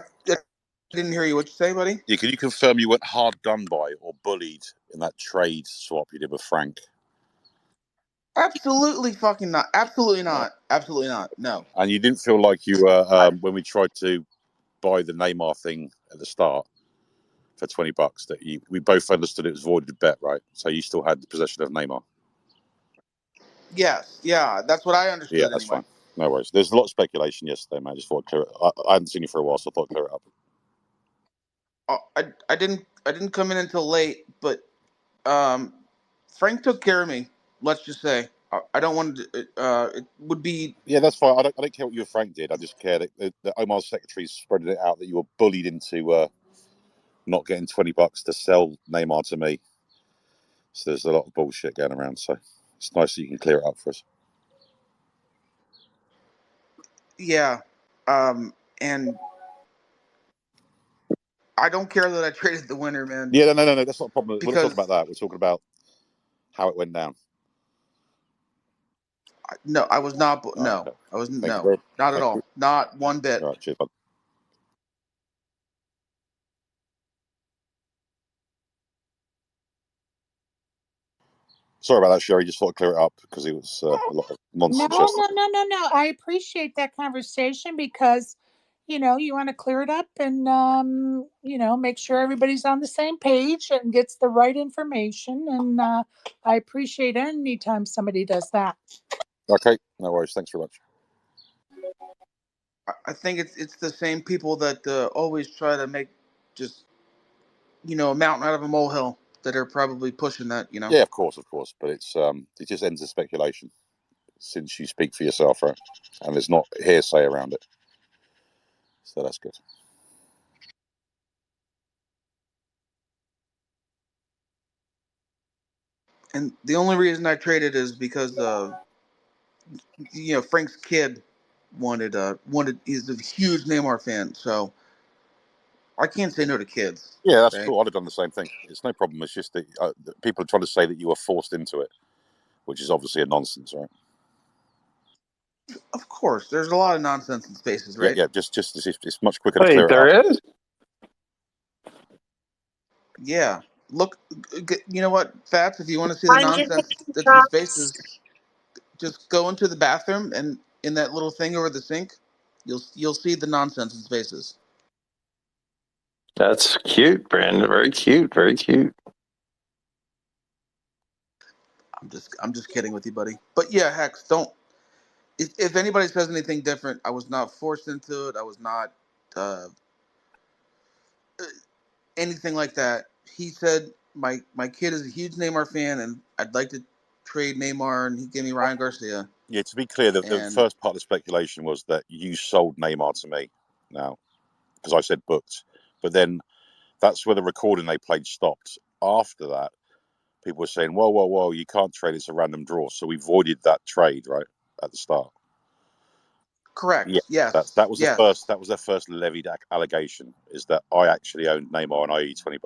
didn't hear you. What you say, buddy?
Yeah, can you confirm you weren't hard done by or bullied in that trade swap you did with Frank?
Absolutely fucking not. Absolutely not. Absolutely not. No.
And you didn't feel like you were when we tried to buy the Neymar thing at the start for $20 that we both understood it was voided bet, right? So you still had the possession of Neymar.
Yes. Yeah. That's what I understood.
Yeah, that's
anyway.
fine. No worries. There's a lot of speculation yesterday, man. I just thought I'd clear it. I hadn't seen you for a while, so I thought I'd clear it up.
I didn't come in until late, but Frank took care of me. Let's just say I don't want to. It would be.
Yeah, that's fine. I don't care what you and Frank did. I just care that Omar's secretary spreaded it out that you were bullied into not getting $20 to sell Neymar to me. So there's a lot of bullshit going around. So it's nice that you can clear it up for us.
Yeah, and I don't care that I traded the winner, man.
Yeah, no, that's not a problem. We're not talking
Because
about that. We're talking about how it went down.
no, I was not. No,
Okay.
I was
Thank you
no,
very
not at
Thank you.
all, not one bit.
All right, cheers, bud. Sorry about that, Sherry. Just thought I'd clear it up because it was a lot of
No,
nonsense
no,
yesterday.
no. I appreciate that conversation because, you want to clear it up and, make sure everybody's on the same page and gets the right information. And I appreciate any time somebody does that.
Okay, no worries. Thanks very much.
I think it's the same people that always try to make just a mountain out of a molehill that are probably pushing that.
Yeah, of course, but it just ends in speculation since you speak for yourself, right? And there's not hearsay around it, so that's good.
And the only reason I traded is because Frank's kid wanted he's a huge Neymar fan, so I can't say no to kids.
Yeah, that's
Okay,
cool. I'd have done the same thing. It's no problem. It's just that people are trying to say that you were forced into it, which is obviously a nonsense, right?
of course, there's a lot of nonsense in spaces,
Yeah,
right?
yeah. Just it's much quicker to
Wait,
clear it up.
there is?
Yeah. Look, you know what, Fats? If you want to see the
Mind your
nonsense
chicken
that's in
chops.
spaces, just go into the bathroom and in that little thing over the sink, you'll see the nonsense in spaces.
That's cute, Brandon. Very cute. Very cute.
I'm just kidding with you, buddy. But yeah, Hex, don't. If anybody says anything different, I was not forced into it. I was not uh, anything like that. He said my kid is a huge Neymar fan, and I'd like to trade Neymar, and he gave me Ryan Garcia.
Yeah, to be clear, the
And
first part of the speculation was that you sold Neymar to me now because I said booked, but then that's where the recording they played stopped. After that, people were saying, whoa, you can't trade, it's a random draw. So we voided that trade right at the start. Yeah,
correct,
that was the first.
yes,
That was their first levied allegation. Is that I actually owned Neymar and I owe you $20.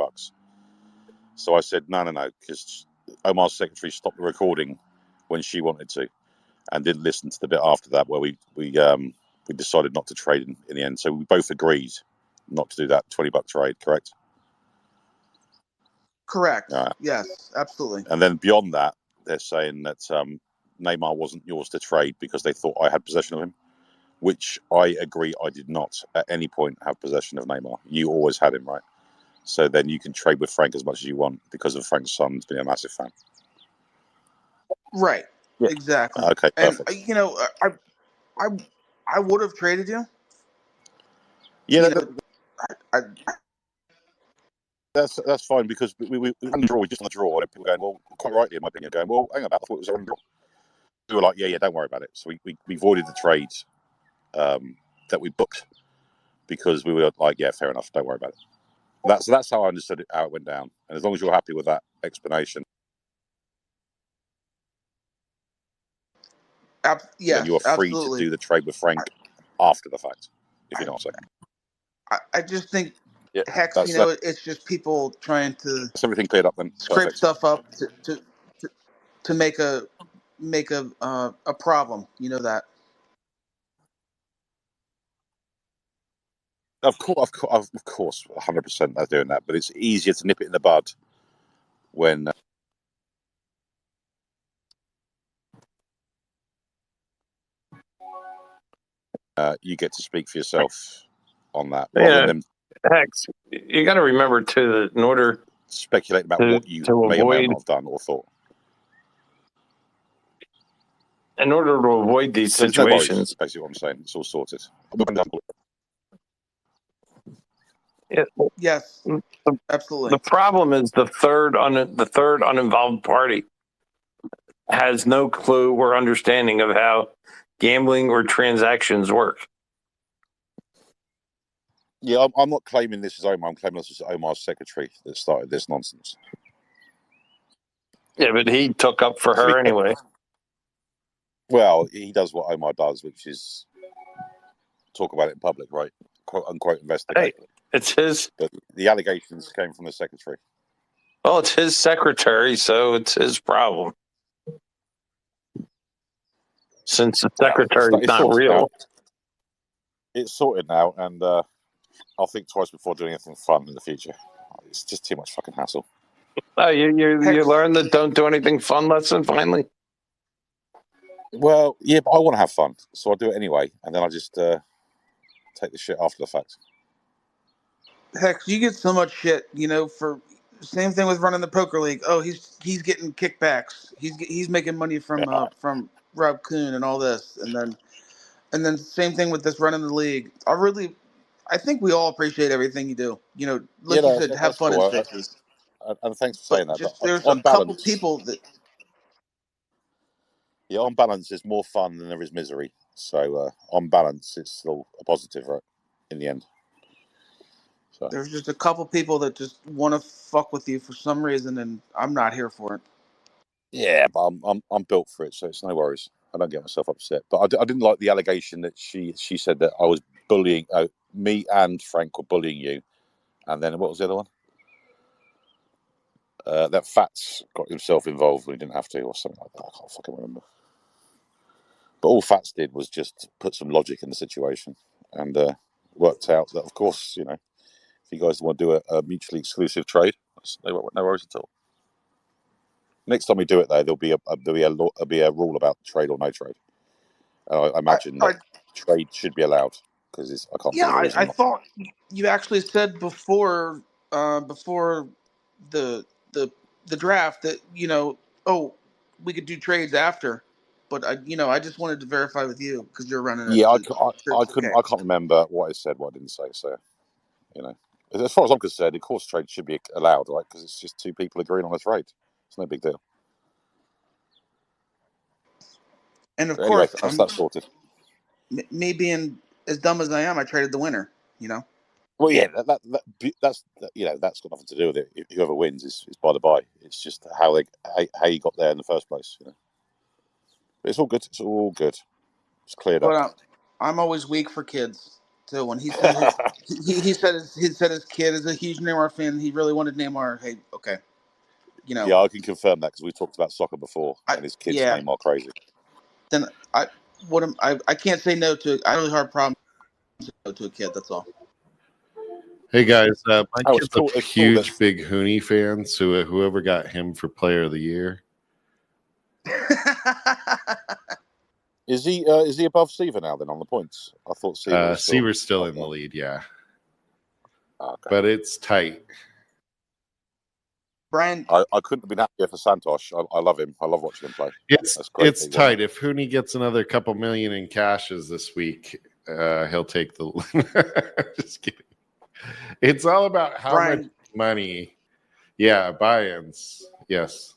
So I said no, because Omar's secretary stopped the recording when she wanted to, and didn't listen to the bit after that where we decided not to trade in the end. So we both agreed not to do that $20 trade. Correct.
correct,
All right.
yes, absolutely,
And then beyond that, they're saying that Neymar wasn't yours to trade because they thought I had possession of him, which I agree I did not at any point have possession of Neymar. You always had him, right? So then you can trade with Frank as much as you want because of Frank's son's being a massive fan.
right,
Yeah.
exactly.
Okay,
And
perfect.
I I would have traded you.
Yeah,
You know, I,
that's fine because we ran a draw, we just on a draw, and people going, well, quite rightly, in my opinion, going, well, hang about, I thought it was a run draw. We were like, yeah, don't worry about it. So we voided the trades that we booked because we were like, yeah, fair enough, don't worry about it. That's how I understood it, how it went down. And as long as you're happy with that explanation, then you
yes,
are free to
absolutely.
do the trade with Frank after the fact, if you know what I'm saying.
I just think
Yeah,
Hex,
that's that,
it's just people trying to
that's everything cleared up then.
scrape
Perfect.
stuff up to make a problem. You know that.
Of course, 100% they're doing that, but it's easier to nip it in the bud when you get to speak for yourself on that, rather
Yeah,
than them
Hex, you got to remember too that in order
speculating about
to
what you
to
may or may
avoid
not have done or thought.
these
So there's no worries,
situations.
basically what I'm saying. It's all sorted.
Yeah,
Yes,
the,
absolutely.
the problem is the third uninvolved party has no clue or understanding of how gambling or transactions work.
Yeah, I'm not claiming this is Omar. I'm claiming this is Omar's secretary that started this nonsense.
Yeah, but he took up for her anyway.
Well, he does what Omar does, which is talk about it in public, right? "Quote unquote investigate."
Hey, it's his.
But the allegations came from the secretary.
Well, it's his secretary, so it's his problem. Since the secretary's
It's
not
sorted now.
real.
It's sorted now, and I'll think twice before doing anything fun in the future. It's just too much fucking hassle.
Oh, you learned the don't do anything fun lesson finally?
Well, yeah, but I want to have fun, so I do it anyway, and then I just take the shit after the fact.
Hex, you get so much shit, for same thing with running the poker league. Oh, he's getting kickbacks. He's making money from Rob Kuhn and all this, and then same thing with this running the league. I think we all appreciate everything you do. Like you said, have
That's
fun in
cool.
spaces.
And thanks for
But
saying that. But
just there's a
on
couple
balance,
people that
on balance, there's more fun than there is misery. So on balance, it's still a positive, right? In the end. So.
there's just a couple people that just want to fuck with you for some reason, and I'm not here for it.
Yeah, but I'm built for it, so it's no worries. I don't get myself upset. But I didn't like the allegation that she said that I was bullying. Me and Frank were bullying you, and then what was the other one? That Fats got himself involved when he didn't have to, or something like that. I can't fucking remember. But all Fats did was just put some logic in the situation, and worked out that, of course, if you guys want to do a mutually exclusive trade, no worries at all. Next time we do it, though, there'll be a rule about trade or no trade. I imagine that trade should be allowed because I can't see any reason
I
not.
thought you actually said before the the draft that we could do trades after, but I just wanted to verify with you because you're running it.
Yeah, I
Okay.
can't remember what I said, what I didn't say. So, as far as I'm concerned, of course, trade should be allowed, right? Because it's just two people agreeing on a trade. It's no big deal.
And of
But anyway,
course,
that's that sorted.
me being as dumb as I am, I traded the winner.
Well, yeah, that's got nothing to do with it. Whoever wins is by the by. It's just how you got there in the first place. But it's all good. It's all good. It's cleared up.
But I'm always weak for kids. So when he said he said his kid is a huge Neymar fan, he really wanted Neymar. Hey, okay,
Yeah, I can confirm that because we talked about soccer before, and his kid's Neymar crazy.
Then I can't say no to. I really hard problem to say no to a kid. That's all.
Hey guys, my
it's
kid's
cool.
a huge Big Hooney fan, so whoever got him for Player of the Year.
Is he above Seaver now then on the points? I thought Seaver was
Seaver's still in the lead, yeah.
Okay.
But it's tight.
Brian,
I couldn't have been happier for Santosh. I love him. I love watching him play.
It's tight. If Hooney gets another couple million in cashes this week, he'll take the. Just kidding. It's all about how much money. Yeah, buy-ins. Yes.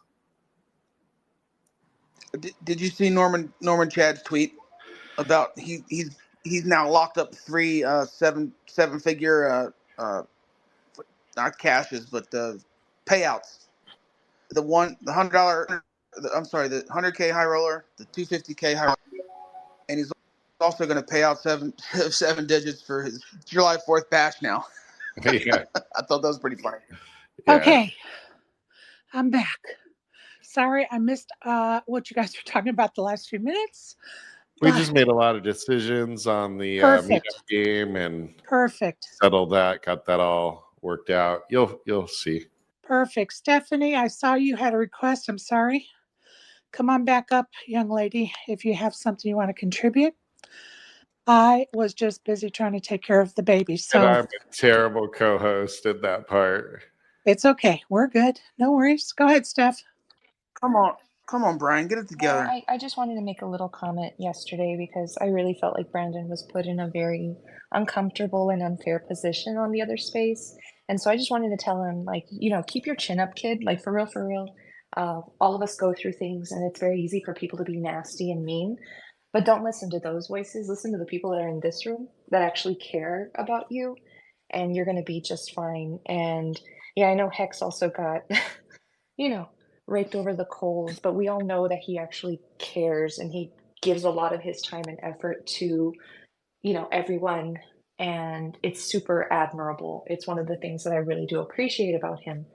Did you see Norman Chad's tweet about he's now locked up 3 seven-figure not cashes but payouts. The $100. I'm sorry, the 100K high roller, the 250K high roller, and he's also going to pay out seven digits for his July 4th bash now.
Yeah.
I thought that was pretty funny.
Yeah.
Okay, I'm back. Sorry, I missed what you guys were talking about the last few minutes.
We just made a lot of decisions on the meetup game and settled that, got that all worked out. You'll see.
Perfect. Stephanie, I saw you had a request. I'm sorry. Come on back up, young lady, if you have something you want to contribute. I was just busy trying to take care of the baby. So
and I'm a terrible co-host in that part.
It's okay. We're good. No worries. Go ahead, Steph.
Come on, Brian. Get it together.
I just wanted to make a little comment yesterday because I really felt like Brandon was put in a very uncomfortable and unfair position on the other space. And so I just wanted to tell him, keep your chin up, kid. Like, for real. All of us go through things, and it's very easy for people to be nasty and mean. But don't listen to those voices. Listen to the people that are in this room that actually care about you, and you're going to be just fine. And yeah, I know Hex also got, raped over the coals, but we all know that he actually cares and he gives a lot of his time and effort to, everyone, and it's super admirable. It's one of the things that I really do appreciate about him.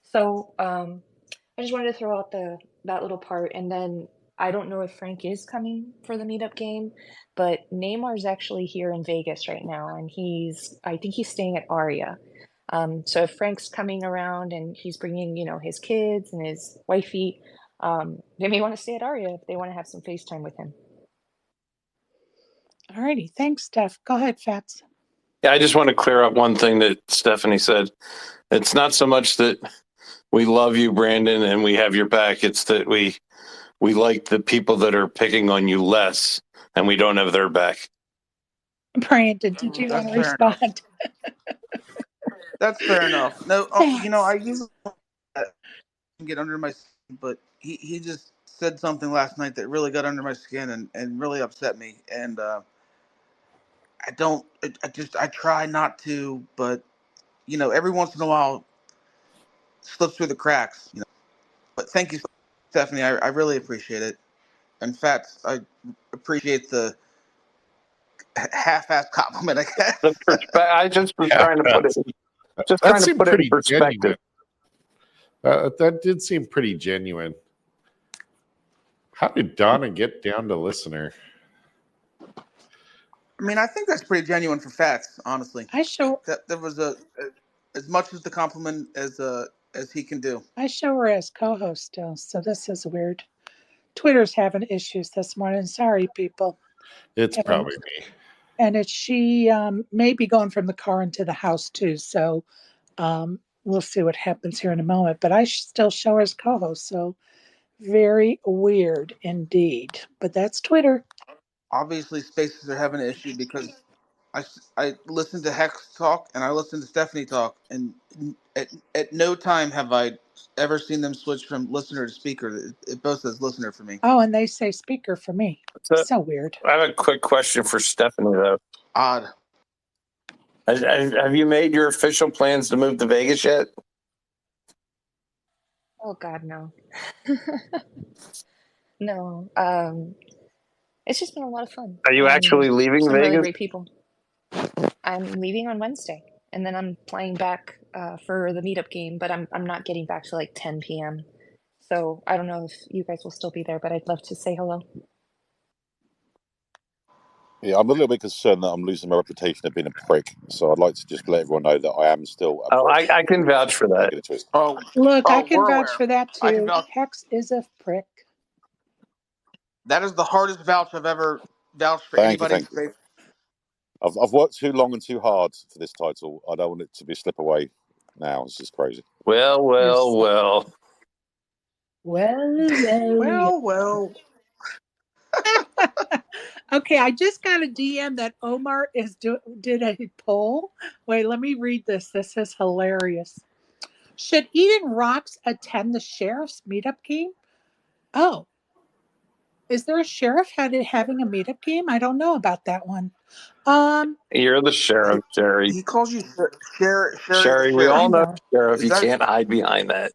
So I just wanted to throw out that little part, and then I don't know if Frank is coming for the meetup game, but Neymar's actually here in Vegas right now, and I think he's staying at Aria. So if Frank's coming around and he's bringing, his kids and his wifey, they may want to stay at Aria if they want to have some FaceTime with him.
All righty. Thanks, Steph. Go ahead, Fats.
Yeah, I just want to clear up one thing that Stephanie said. It's not so much that we love you, Brandon, and we have your back. It's that we like the people that are picking on you less, and we don't have their back.
Brandon, did you want to respond?
That's fair enough. No, I usually get under my skin, but he just said something last night that really got under my skin and really upset me. And I try not to, but every once in a while slips through the cracks. But thank you, Stephanie. I really appreciate it. In fact, I appreciate the half-assed compliment, I guess.
I just was trying to put it. Just
that
trying to
seemed
put it
pretty
in perspective.
Genuine. That did seem pretty genuine. How did Donna get down to listener?
I mean, I think that's pretty genuine for Fats, honestly.
I show
that there was as much as the compliment as he can do.
I show her as co-host still, so this is weird. Twitter's having issues this morning. Sorry, people.
It's probably me.
And she may be going from the car into the house too. So we'll see what happens here in a moment. But I still show her as co-host, so very weird indeed. But that's Twitter.
Obviously, Spaces are having an issue because I listened to Hex talk and I listened to Stephanie talk, and at no time have I ever seen them switch from listener to speaker. It both says listener for me.
Oh, and they say speaker for me. So weird.
I have a quick question for Stephanie, though.
Odd.
Have you made your official plans to move to Vegas yet?
Oh God, no. No. It's just been a lot of fun.
Are you actually leaving
some
Vegas?
Really great people. I'm leaving on Wednesday, and then I'm flying back for the meetup game. But I'm not getting back till like 10 p.m. So I don't know if you guys will still be there, but I'd love to say hello.
Yeah, I'm a little bit concerned that I'm losing my reputation of being a prick. So I'd like to just let everyone know that I am still a prick.
I can vouch for that.
Look, I can vouch for that too. Hex is a prick.
That is the hardest vouch I've ever vouched for anybody.
I've worked too long and too hard for this title. I don't want it to be slip away now. It's just crazy.
Well.
Okay, I just got a DM that Omar did a poll. Wait, let me read this. This is hilarious. Should Eden Rocks attend the sheriff's meetup game? Oh, is there a sheriff having a meetup game? I don't know about that one.
You're the sheriff, Jerry.
He calls you sheriff.
Sherry, we all know sheriff. You can't hide behind that.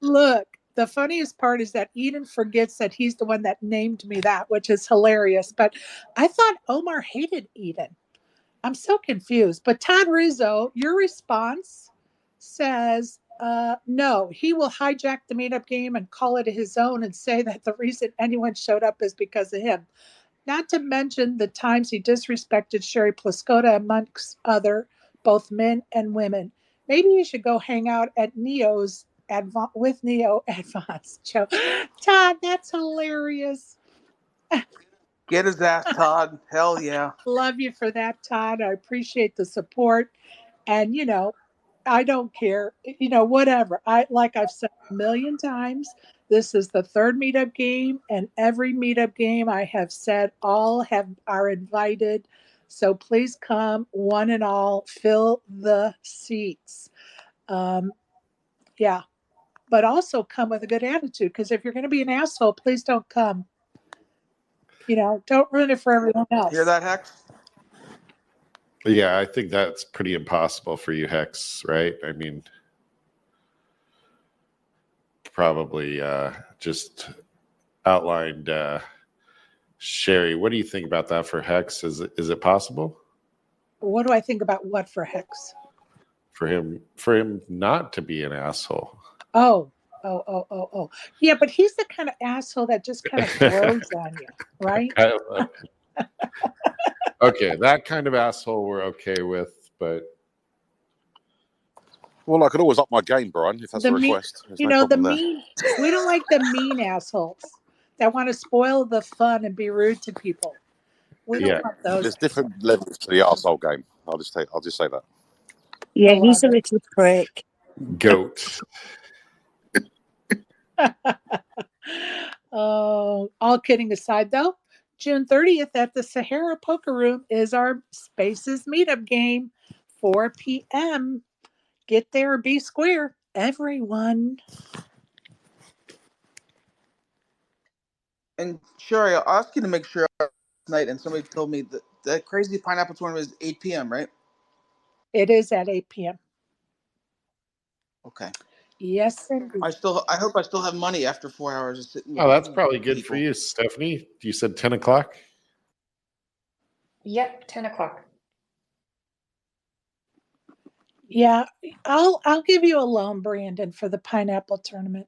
Look, the funniest part is that Eden forgets that he's the one that named me that, which is hilarious. But I thought Omar hated Eden. I'm so confused. But Todd Rizzo, your response says, no, he will hijack the meetup game and call it his own and say that the reason anyone showed up is because of him. Not to mention the times he disrespected Sherry Pluskota amongst other, both men and women. Maybe you should go hang out at with Neo Advanced Show. Todd, that's hilarious.
Get his ass, Todd. Hell yeah.
Love you for that, Todd. I appreciate the support. And, I don't care, whatever. Like I've said a million times, this is the third meetup game, and every meetup game I have said all are invited. So please come, one and all, fill the seats. Yeah, but also come with a good attitude, because if you're going to be an asshole, please don't come. Don't ruin it for everyone else.
Hear that, Hex?
Yeah, I think that's pretty impossible for you, Hex, right? I mean, probably just outlined Sherry, what do you think about that for Hex? Is it possible
What do I think about what for Hex?
for him not to be an asshole?
Oh. Yeah, but he's the kind of asshole that just kind of grows on you, right?
Okay, that kind of asshole we're okay with, but
Well, I could always up my game, Brian, if that's a request. There's no problem there.
We don't like the mean assholes that want to spoil the fun and be rude to people. We don't want those.
There's different levels to the arsehole game. I'll just say that.
Yeah, he's a little prick.
Goat.
All kidding aside, though, June 30th at the Sahara Poker Room is our Spaces meetup game, 4 p.m. Get there, be square, everyone.
And Sherry, I'll ask you to make sure tonight. And somebody told me that that crazy pineapple tournament is 8 p.m. Right?
It is at 8 p.m.
Okay.
Yes, indeed.
I hope I still have money after 4 hours of sitting.
Oh, that's probably good for you, Stephanie. You said 10 o'clock?
Yep, 10 o'clock.
Yeah, I'll give you a loan, Brandon, for the pineapple tournament.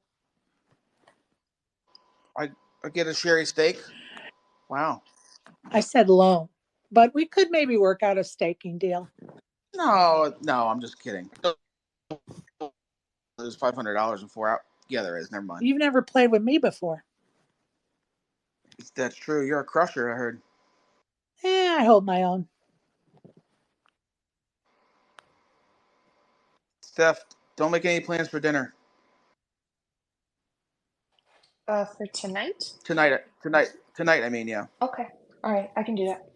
I get a Sherry steak. Wow.
I said loan, but we could maybe work out a staking deal.
No, I'm just kidding. There's $500 in 4 hours. Yeah, there is. Never mind.
You've never played with me before.
That's true. You're a crusher, I heard.
I hold my own.
Steph, don't make any plans for dinner.
For tonight?
Tonight, I mean, yeah.
Okay. All right, I can do that.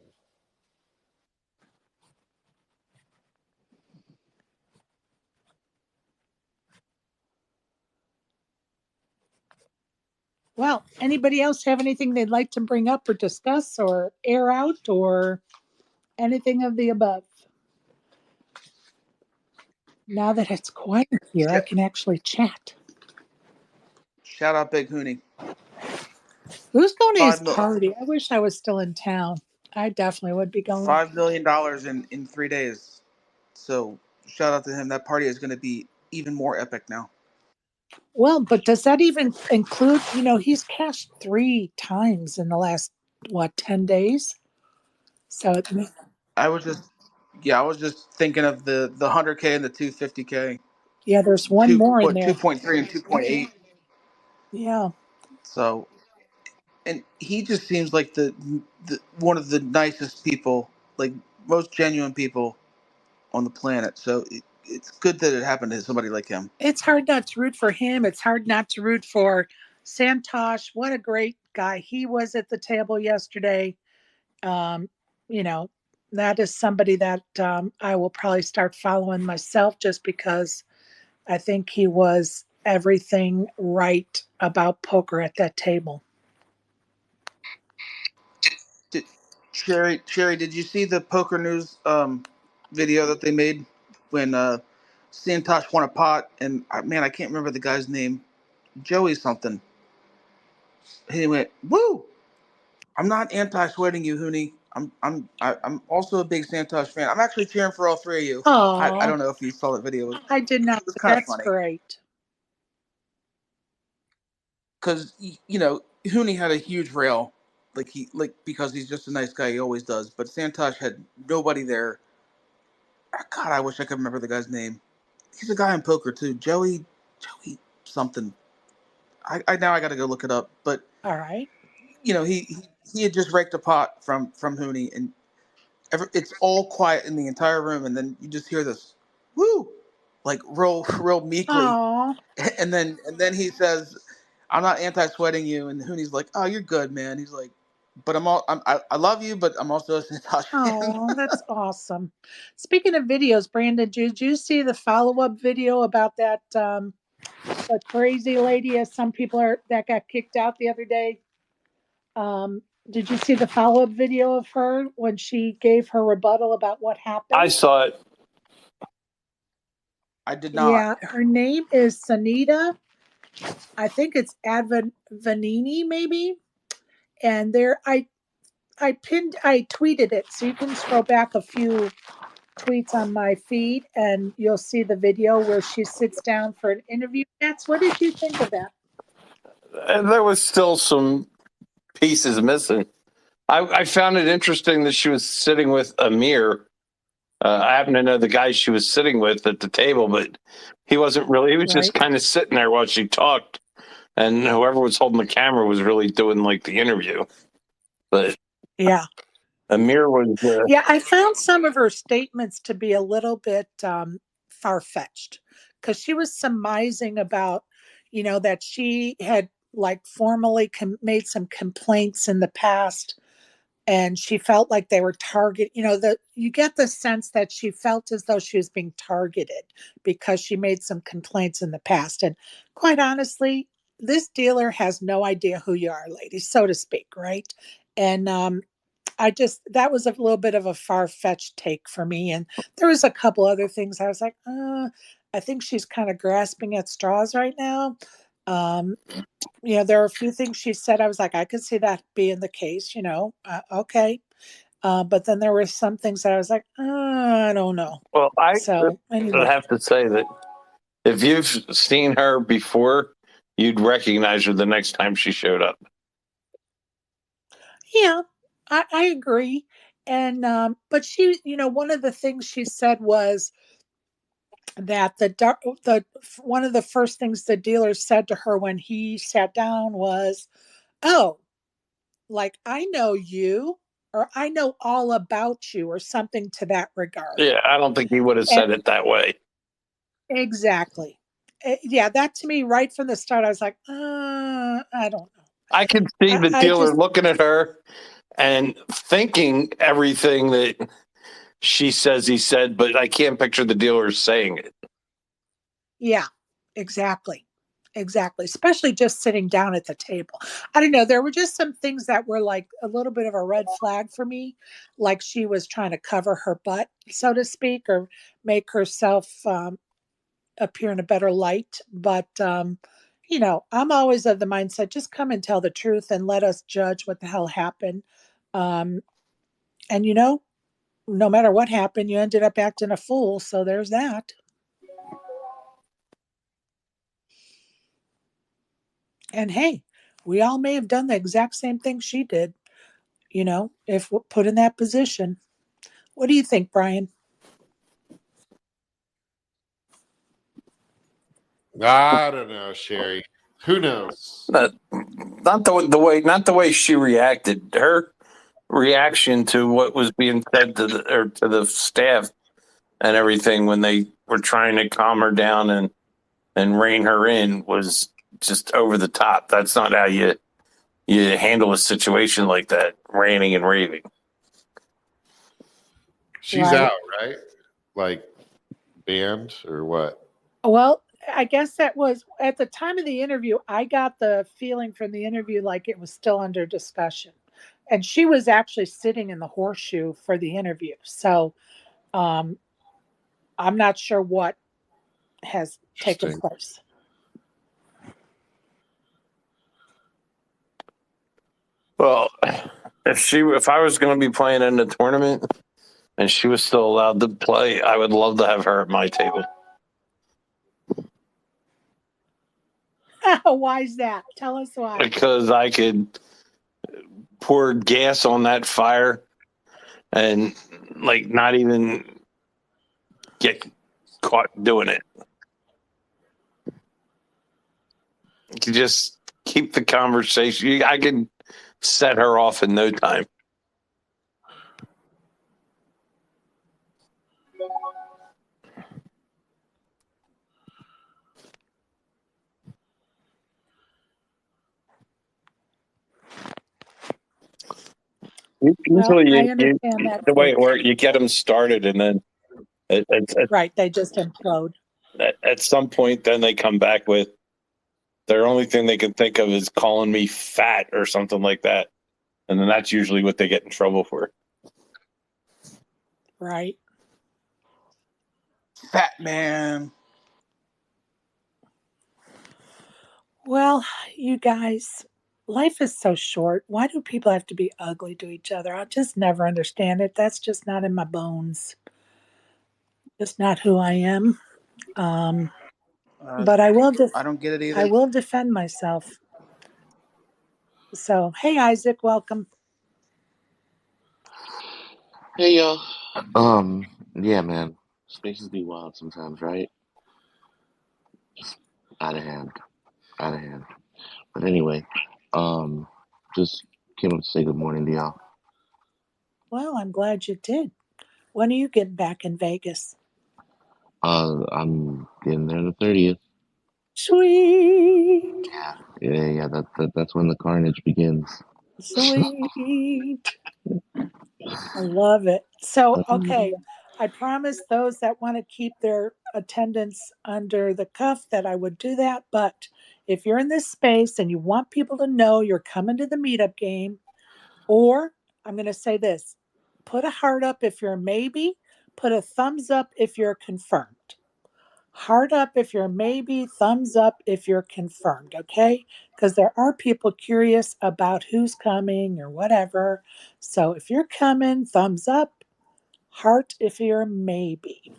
Well, anybody else have anything they'd like to bring up or discuss or air out or anything of the above? Now that it's quiet here, I can actually chat.
Shout out Big Hooney.
Who's going to his party? I wish I was still in town. I definitely would be going.
$5 million in 3 days. So shout out to him. That party is going to be even more epic now.
Well, but does that even include, he's cashed 3 times in the last, 10 days? So
I was just thinking of the 100K and the 250K.
Yeah, there's one more in there.
2.3 and 2.8.
Yeah.
So, and he just seems like the one of the nicest people, like most genuine people on the planet. So it's good that it happened to somebody like him.
It's hard not to root for him. It's hard not to root for Santosh. What a great guy he was at the table yesterday. That is somebody that I will probably start following myself just because I think he was everything right about poker at that table.
Sherry, did you see the Poker News video that they made when Santosh won a pot? And I can't remember the guy's name. Joey something. He went, "Woo! I'm not anti-sweating you, Hooney. I'm also a big Santosh fan. I'm actually cheering for all 3 of you." I don't know if you saw that video.
I did not.
It was kind of
That's
funny.
great.
Because Hooney had a huge rail, because he's just a nice guy. He always does. But Santosh had nobody there. God, I wish I could remember the guy's name. He's a guy in poker too, Joey something. I now I got to go look it up. But
all right,
he had just raked a pot from Hooney, and it's all quiet in the entire room, and then you just hear this, woo, like real meekly.
Aww.
And then he says, "I'm not anti-sweating you," and Hooney's like, "Oh, you're good, man." He's like, "But I love you, but I'm also a Santosh fan."
Oh, that's awesome. Speaking of videos, Brandon, did you see the follow-up video about that the crazy lady, as some people that got kicked out the other day? Did you see the follow-up video of her when she gave her rebuttal about what happened?
I saw it.
I did not.
Yeah, her name is Sunita. I think it's Advaney, maybe. And tweeted it, so you can scroll back a few tweets on my feed and you'll see the video where she sits down for an interview. Nats, what did you think of that?
And there was still some pieces missing. I found it interesting that she was sitting with Amir. I happen to know the guy she was sitting with at the table, but he wasn't really. He was just
Right.
kind of sitting there while she talked, and whoever was holding the camera was really doing like the interview. But
Yeah.
Amir was.
Yeah, I found some of her statements to be a little bit far fetched because she was surmising about, that she had like formally made some complaints in the past and she felt like they were you get the sense that she felt as though she was being targeted because she made some complaints in the past. And quite honestly, this dealer has no idea who you are, ladies, so to speak, right? And that was a little bit of a far-fetched take for me. And there was a couple other things I was like, I think she's kind of grasping at straws right now. Um, there are a few things she said. I was like, I could see that being the case, okay. But then there were some things that I was like, I don't know.
Well, I
So anyway,
have to say that if you've seen her before, you'd recognize her the next time she showed up.
yeah, I agree. And but she, one of the things she said was that the one of the first things the dealer said to her when he sat down was, "Oh, like I know you, or I know all about you," or something to that regard.
Yeah, I don't think he would have
And
said it that way.
exactly. Yeah, that to me right from the start, I was like, I don't know.
I can see the
I
dealer
just,
looking at her and thinking everything that she says he said, but I can't picture the dealer saying it.
yeah, exactly. Exactly. Especially just sitting down at the table. I don't know. There were just some things that were like a little bit of a red flag for me. Like she was trying to cover her butt, so to speak, or make herself appear in a better light. But, I'm always of the mindset just come and tell the truth and let us judge what the hell happened. Um, and, no matter what happened, you ended up acting a fool. So there's that. And hey, we all may have done the exact same thing she did, if we're put in that position. What do you think, Brian?
I don't know, Sherry. Who knows?
Not the way she reacted. Her reaction to what was being said to the staff and everything when they were trying to calm her down and rein her in was just over the top. That's not how you handle a situation like that, ranting and raving.
She's
Right.
out, right? Like banned or what?
Well, I guess that was at the time of the interview. I got the feeling from the interview like it was still under discussion. And she was actually sitting in the horseshoe for the interview. So um, I'm not sure what has taken
Interesting.
place.
Well, if I was going to be playing in the tournament and she was still allowed to play, I would love to have her at my table.
Why is that? Tell us why.
Because I could pour gas on that fire and like not even get caught doing it. You could just keep the conversation. I could set her off in no time.
Well,
Usually,
I understand that
the way
too.
it works, you get them started, and then
Right. They just implode.
at some point, then they come back with their only thing they can think of is calling me fat or something like that, and then that's usually what they get in trouble for.
Right.
Fat man.
Well, you guys, life is so short. Why do people have to be ugly to each other? I'll just never understand it. That's just not in my bones. Just not who I am. Um, but
I don't get it
I
either.
will defend myself. So, hey, Isaac, welcome.
Hey y'all. Yeah, man. Spaces be wild sometimes, right? Just out of hand. Out of hand. But anyway, um, just came up to say good morning to y'all.
Well, I'm glad you did. When are you getting back in Vegas?
I'm getting there the 30th.
Sweet,
Yeah. That's when the carnage begins.
sweet. I love it. So, okay, I promised those that want to keep their attendance under the cuff that I would do that. But if you're in this space and you want people to know you're coming to the meetup game, or I'm going to say this, put a heart up if you're a maybe, put a thumbs up if you're confirmed. Heart up if you're a maybe, thumbs up if you're confirmed, okay? Because there are people curious about who's coming or whatever. So if you're coming, thumbs up, heart if you're a maybe.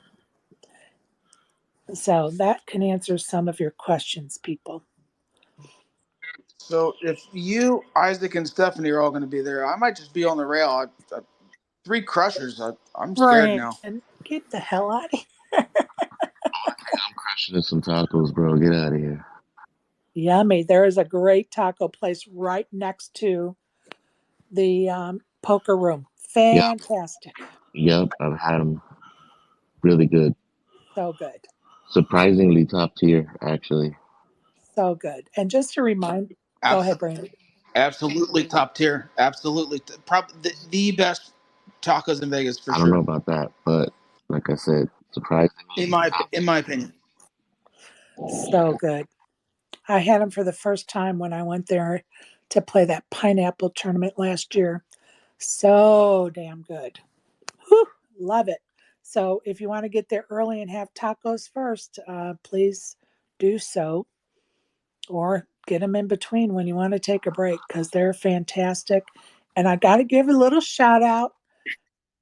So that can answer some of your questions, people.
So if you, Isaac, and Stephanie are all going to be there, I might just be on the rail. 3 crushers. I'm scared
Frank,
now.
and get the hell out of here.
I'm crushing some tacos, bro. Get out of here.
Yummy. There is a great taco place right next to the poker room. Fantastic.
Yep. I've had them. Really good.
So good.
Surprisingly top tier, actually.
So good. And just to remind, go ahead, Brandon.
Absolutely top tier. Absolutely. Probably the best tacos in Vegas for
I don't know
sure.
about that, but like I said, surprisingly top
In
tier.
my opinion.
So good. I had them for the first time when I went there to play that pineapple tournament last year. So damn good. Whew, love it. So if you want to get there early and have tacos first, please do so. Or get them in between when you want to take a break because they're fantastic. And I got to give a little shout out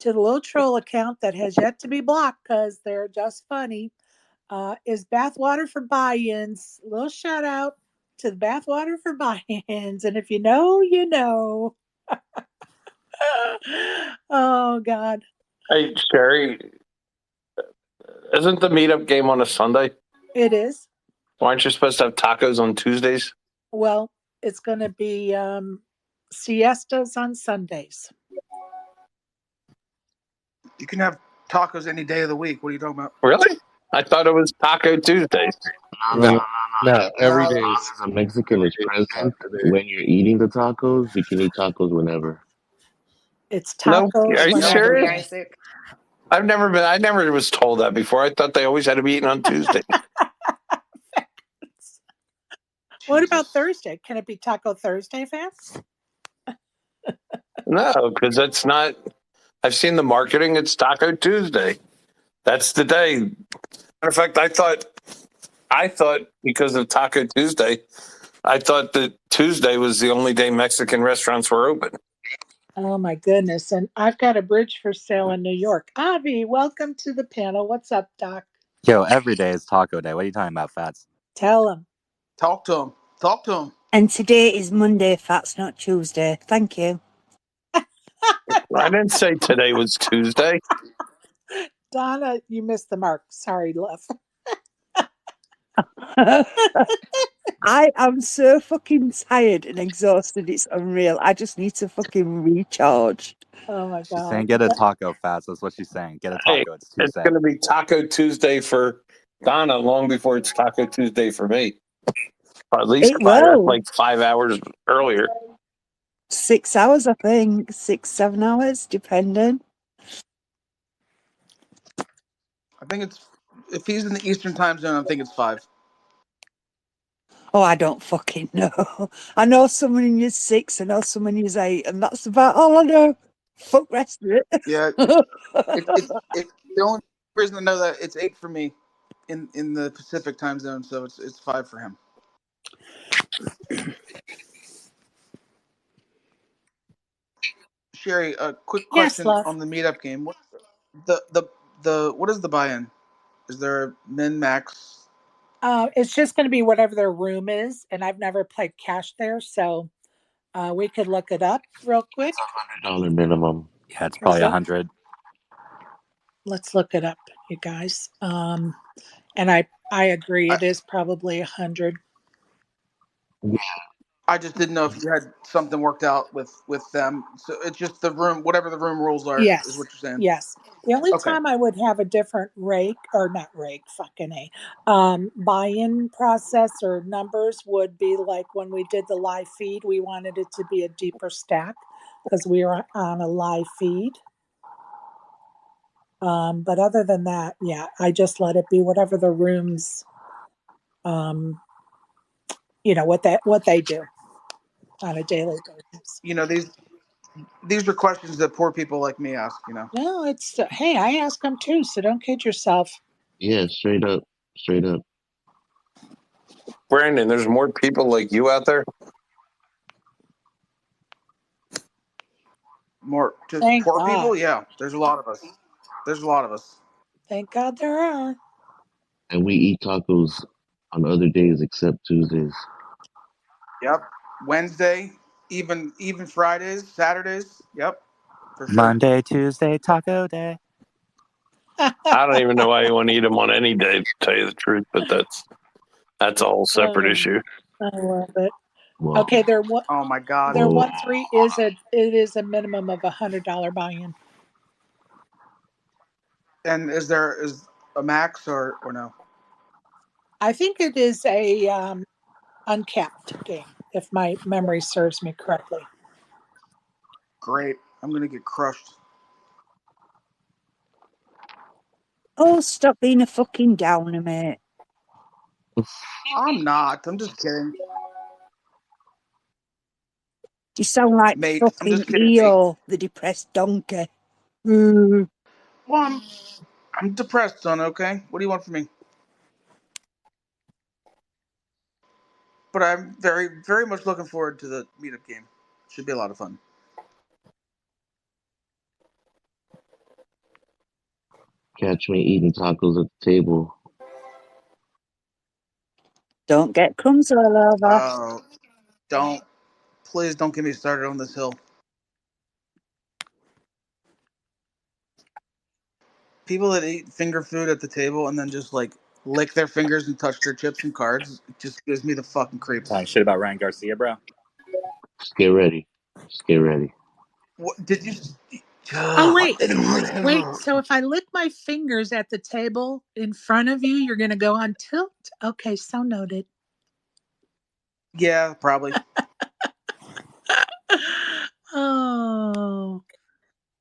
to the little troll account that has yet to be blocked because they're just funny. Is Bathwater for Buy-ins. Little shout out to the Bathwater for Buy-ins. And if you know, you know. Oh, God.
Hey, Sherry, isn't the meetup game on a Sunday?
It is.
Why aren't you supposed to have tacos on Tuesdays?
Well, it's going to be siestas on Sundays.
You can have tacos any day of the week. What are you talking about?
Really? I thought it was Taco Tuesdays.
No, every day
As long
is
as a Mexican is present
taco day.
when you're eating the tacos, you can eat tacos whenever.
It's
No,
tacos
are you
No,
whenever,
serious?
guys.
Isaac.
I never was told that before. I thought they always had to be eaten on Tuesday.
What about
Jesus.
Thursday? Can it be Taco Thursday, fans?
No, because that's not. I've seen the marketing. It's Taco Tuesday. That's the day. Matter of fact, I thought because of Taco Tuesday, I thought that Tuesday was the only day Mexican restaurants were open.
Oh my goodness. And I've got a bridge for sale in New York. Avi, welcome to the panel. What's up, Doc?
Yo, every day is taco day. What are you talking about, Fats?
Tell him.
Talk to him. Talk to him.
And today is Monday, Fats, not Tuesday. Thank you.
I didn't say today was Tuesday.
Donna, you missed the mark. Sorry, love.
I am so fucking tired and exhausted. It's unreal. I just need to fucking recharge.
Oh my
She's
God.
saying get a taco, Fats. That's what she's saying. Get a
Hey,
taco. It's
it's
Tuesday.
going to be Taco Tuesday for Donna long before it's Taco Tuesday for me. Or at least
It will.
5 hours earlier.
6 hours, I think. 6, 7 hours, depending.
I think it's, if he's in the Eastern time zone, I think it's 5.
Oh, I don't fucking know. I know someone in year 6, I know someone in year 8, and that's about all I know. Fuck rest of it.
Yeah. It the only reason I know that it's 8 for me in the Pacific time zone, so it's 5 for him. Sherry, a quick
Yes,
question
love.
on the meetup game. What what is the buy-in? Is there a min max?
It's just going to be whatever their room is, and I've never played cash there, so we could look it up real quick.
$100 minimum.
Yeah, it's
Is
probably
it?
100.
Let's look it up, you guys. And I agree,
I,
it is probably 100.
I just didn't know if you had something worked out with them. So it's just the room, whatever the room rules are, is
Yes,
what you're saying.
yes. The only
Okay.
time I would have a different rake, or not rake, fucking A, buy-in process or numbers would be like when we did the live feed, we wanted it to be a deeper stack because we were on a live feed. But other than that, yeah, I just let it be whatever the rooms, what they do on a daily basis.
You know, these are questions that poor people like me ask, you know.
No, it's hey, I ask them too, so don't kid yourself.
Yeah, straight up. Straight up.
Brandon, there's more people like you out there.
More just
Thank
poor
God.
people? Yeah, there's a lot of us. There's a lot of us.
Thank God there are.
And we eat tacos on other days except Tuesdays.
Yep. Wednesday, even Fridays, Saturdays. Yep, for sure.
Monday, Tuesday, taco day.
I don't even know why you want to eat them on any day, to tell you the truth, but that's a whole separate issue.
I love it.
Well,
Okay,
Oh my God.
their
well,
1-3 is a minimum of $100 buy-in.
And is a max or no?
I think it is a uncapped game, if my memory serves me correctly.
Great. I'm gonna get crushed.
Oh, stop being a fucking downer, mate.
I'm not. I'm just kidding.
You sound like
Mate, I'm
fucking
just kidding, mate.
EO, the depressed donkey. Mm.
Well, I'm depressed, son, okay? What do you want from me? But I'm very, very much looking forward to the meetup game. Should be a lot of fun.
catch me eating tacos at the table.
Don't get crumbs all over.
Please don't get me started on this hill. People that eat finger food at the table and then just like lick their fingers and touch their chips and cards, it just gives me the fucking creeps.
Talking shit about Ryan Garcia, bro.
Just get ready. Just get ready.
What did you?
Oh, wait. So if I lick my fingers at the table in front of you, you're going to go on tilt? Okay, so noted.
Yeah, probably.
Oh.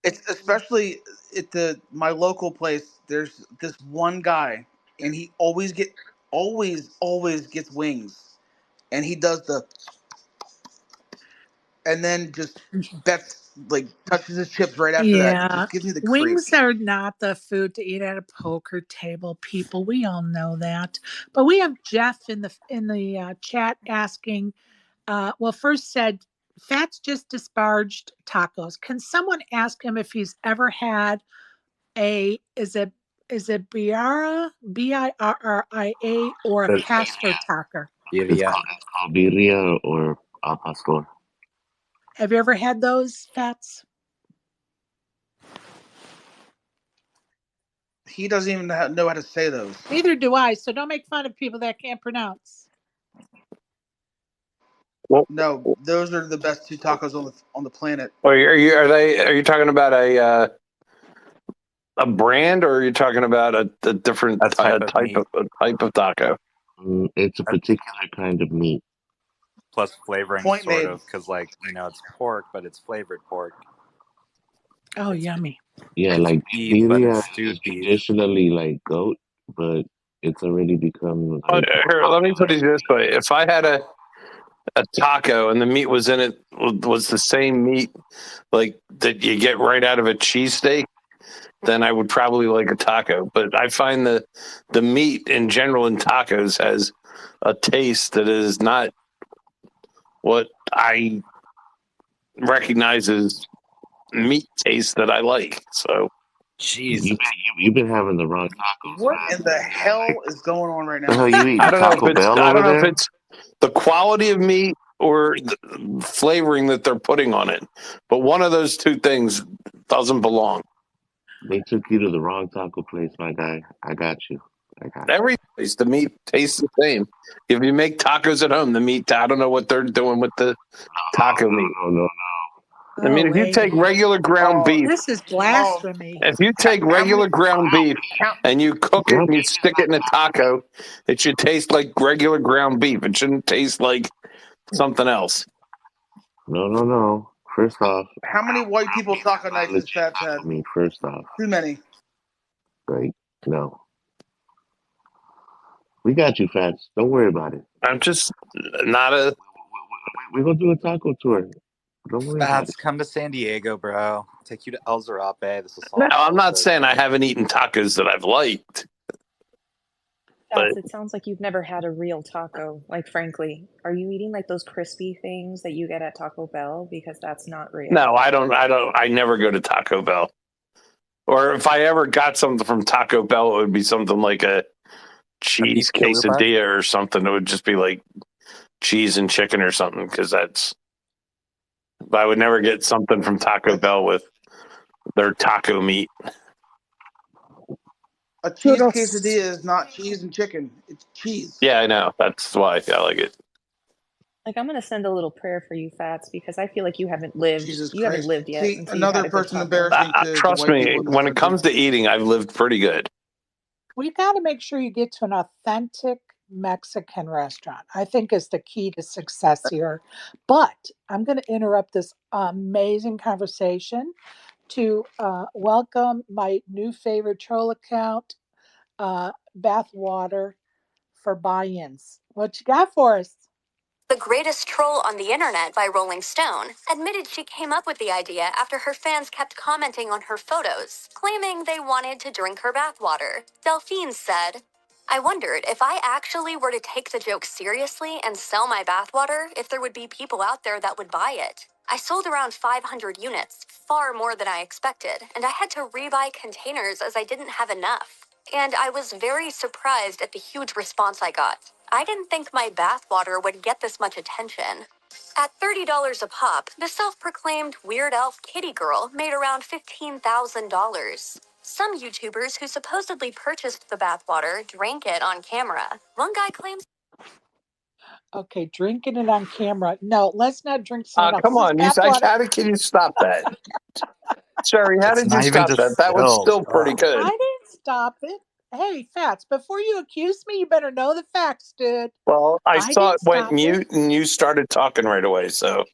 It's especially at my local place. There's this one guy, and he always gets wings, and he does and then just bets like touches his chips right after that. It
Yeah.
just gives me the
Wings
creeps.
are not the food to eat at a poker table, people. We all know that. But we have Jeff in the chat asking, first said, Fats just disparaged tacos. Can someone ask him if he's ever had is it Birria, Birria, or a
But
pastor taco?
It's
yeah,
called birria or al pastor.
Have you ever had those, Fats?
He doesn't even know how to say those.
Neither do I, so don't make fun of people that can't pronounce.
Well,
No, those are the best two tacos on the planet.
are you talking about a brand, or are you talking about a different
type of meat.
type of taco?
It's a particular kind of meat.
Plus flavoring,
Point
sort
made.
of, because it's pork, but it's flavored pork.
Oh, yummy.
Yeah,
It's
like
beef, but
birria
it's stewed
is
beef.
traditionally like goat, but it's already become like
Here, let me put it this way: if I had a taco and the meat was in it was the same meat like that you get right out of a cheesesteak, then I would probably like a taco. But I find the meat in general in tacos has a taste that is not what I recognize as meat taste that I like. So
Jesus.
You've been having the wrong tacos.
What
man.
in the hell is going on right
What the hell
now?
you eating?
I don't know
Taco
if it's
Bell
I
over
don't know if
there?
it's the quality of meat or the flavoring that they're putting on it, but one of those two things doesn't belong.
They took you to the wrong taco place, my guy. I got you.
Every place, the meat tastes the same. If you make tacos at home, the meat, I don't know what they're doing with the taco meat.
No.
I mean,
Oh,
if you
wait.
take regular ground
Oh,
beef,
This is blasphemy.
if you take
how many?
regular ground beef
How,
and you cook it
Yep.
and you stick it in a taco, it should taste like regular ground beef. It shouldn't taste like something else.
No. First off,
how many white people taco nights has
legit
Fats
taco
had?
meat. First off,
Too many.
right? No. We got you, Fats. Don't worry about it.
I'm just not a.
We're gonna do a taco tour. Don't worry about it.
Bats, come to San Diego, bro. Take you to El Zarape. This will
No,
solve
I'm
all of
not
those
saying I
things.
haven't eaten tacos that I've liked, but
Fats, it sounds like you've never had a real taco. Like, frankly, are you eating like those crispy things that you get at Taco Bell? Because that's not real.
no, I don't. I never go to Taco Bell. Or if I ever got something from Taco Bell, it would be something like a
A beef
cheese
chalupa?
quesadilla or something. It would just be like cheese and chicken or something because that's. I would never get something from Taco Bell with their taco meat.
A cheese
Churros.
quesadilla is not cheese and chicken. It's cheese.
Yeah, I know. That's why I like it.
Like, I'm gonna send a little prayer for you, Fats, because I feel like you haven't lived.
Jesus
You haven't
Christ.
lived yet
See,
until you've had
another
a good
person
taco.
embarrassing to
Trust
white people
me,
in this
when it
country.
comes to eating, I've lived pretty good.
We've got to make sure you get to an authentic Mexican restaurant, I think is the key to success here. But I'm going to interrupt this amazing conversation to welcome my new favorite troll account, Bathwater for Buy-ins. What you got for us?
The greatest troll on the internet by Rolling Stone, admitted she came up with the idea after her fans kept commenting on her photos, claiming they wanted to drink her bathwater. Delphine said, I wondered if I actually were to take the joke seriously and sell my bathwater, if there would be people out there that would buy it. I sold around 500 units, far more than I expected, and I had to rebuy containers as I didn't have enough. And I was very surprised at the huge response I got. I didn't think my bathwater would get this much attention. At $30 a pop, the self-proclaimed Weird Elf Kitty Girl made around $15,000. Some YouTubers who supposedly purchased the bathwater drank it on camera. One guy claims...
Okay, drinking it on camera. No, let's not drink someone
Come
else's
on,
bathwater.
can you stop that? Sherry, how
It's
did you
not even
stop that? That was
distilled.
still pretty
Oh.
good.
I didn't stop it. Hey, Fats, before you accuse me, you better know the facts, dude.
Well, I
I
saw it
didn't
went
stop it.
mute and you started talking right away. So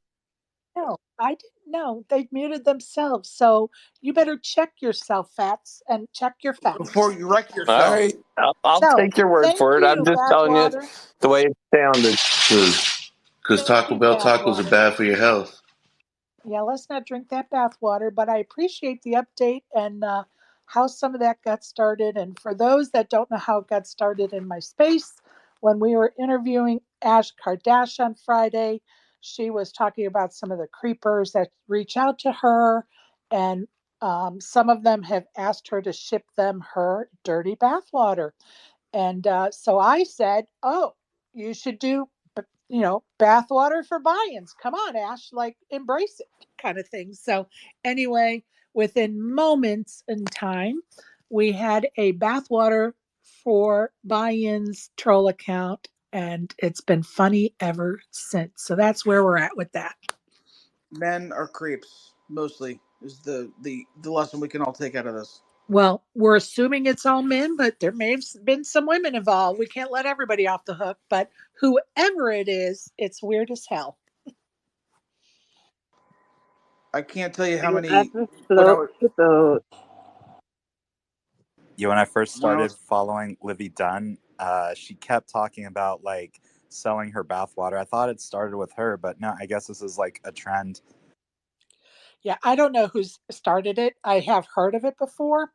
No, I didn't know. They muted themselves. So you better check yourself, Fats, and check your facts.
Before you wreck
all
yourself.
right, I'll
So,
take your word
thank
for it. I'm
you,
just telling you
Bathwater.
the way it sounded.
Because
Thank
Taco
you,
Bell tacos are
Bathwater.
bad for your health.
Yeah, let's not drink that bathwater, but I appreciate the update and how some of that got started. And for those that don't know how it got started in my space, when we were interviewing Ash Kardashian on Friday, she was talking about some of the creepers that reach out to her, and some of them have asked her to ship them her dirty bathwater. And so I said, "Oh, you should do, bathwater for buy-ins. Come on, Ash, like embrace it, kind of thing." So anyway, within moments in time, we had a bathwater for buy-ins troll account, and it's been funny ever since. So that's where we're at with that.
Men are creeps, mostly, is the lesson we can all take out of this.
Well, we're assuming it's all men, but there may have been some women involved. We can't let everybody off the hook, but whoever it is, it's weird as hell.
I can't tell you how
You
many
ever
when I
float
was
the boat?
Yeah, when I first
when I
started
was
following Livy Dunn, she kept talking about like selling her bathwater. I thought it started with her, but no, I guess this is like a trend.
Yeah, I don't know who's started it. I have heard of it before,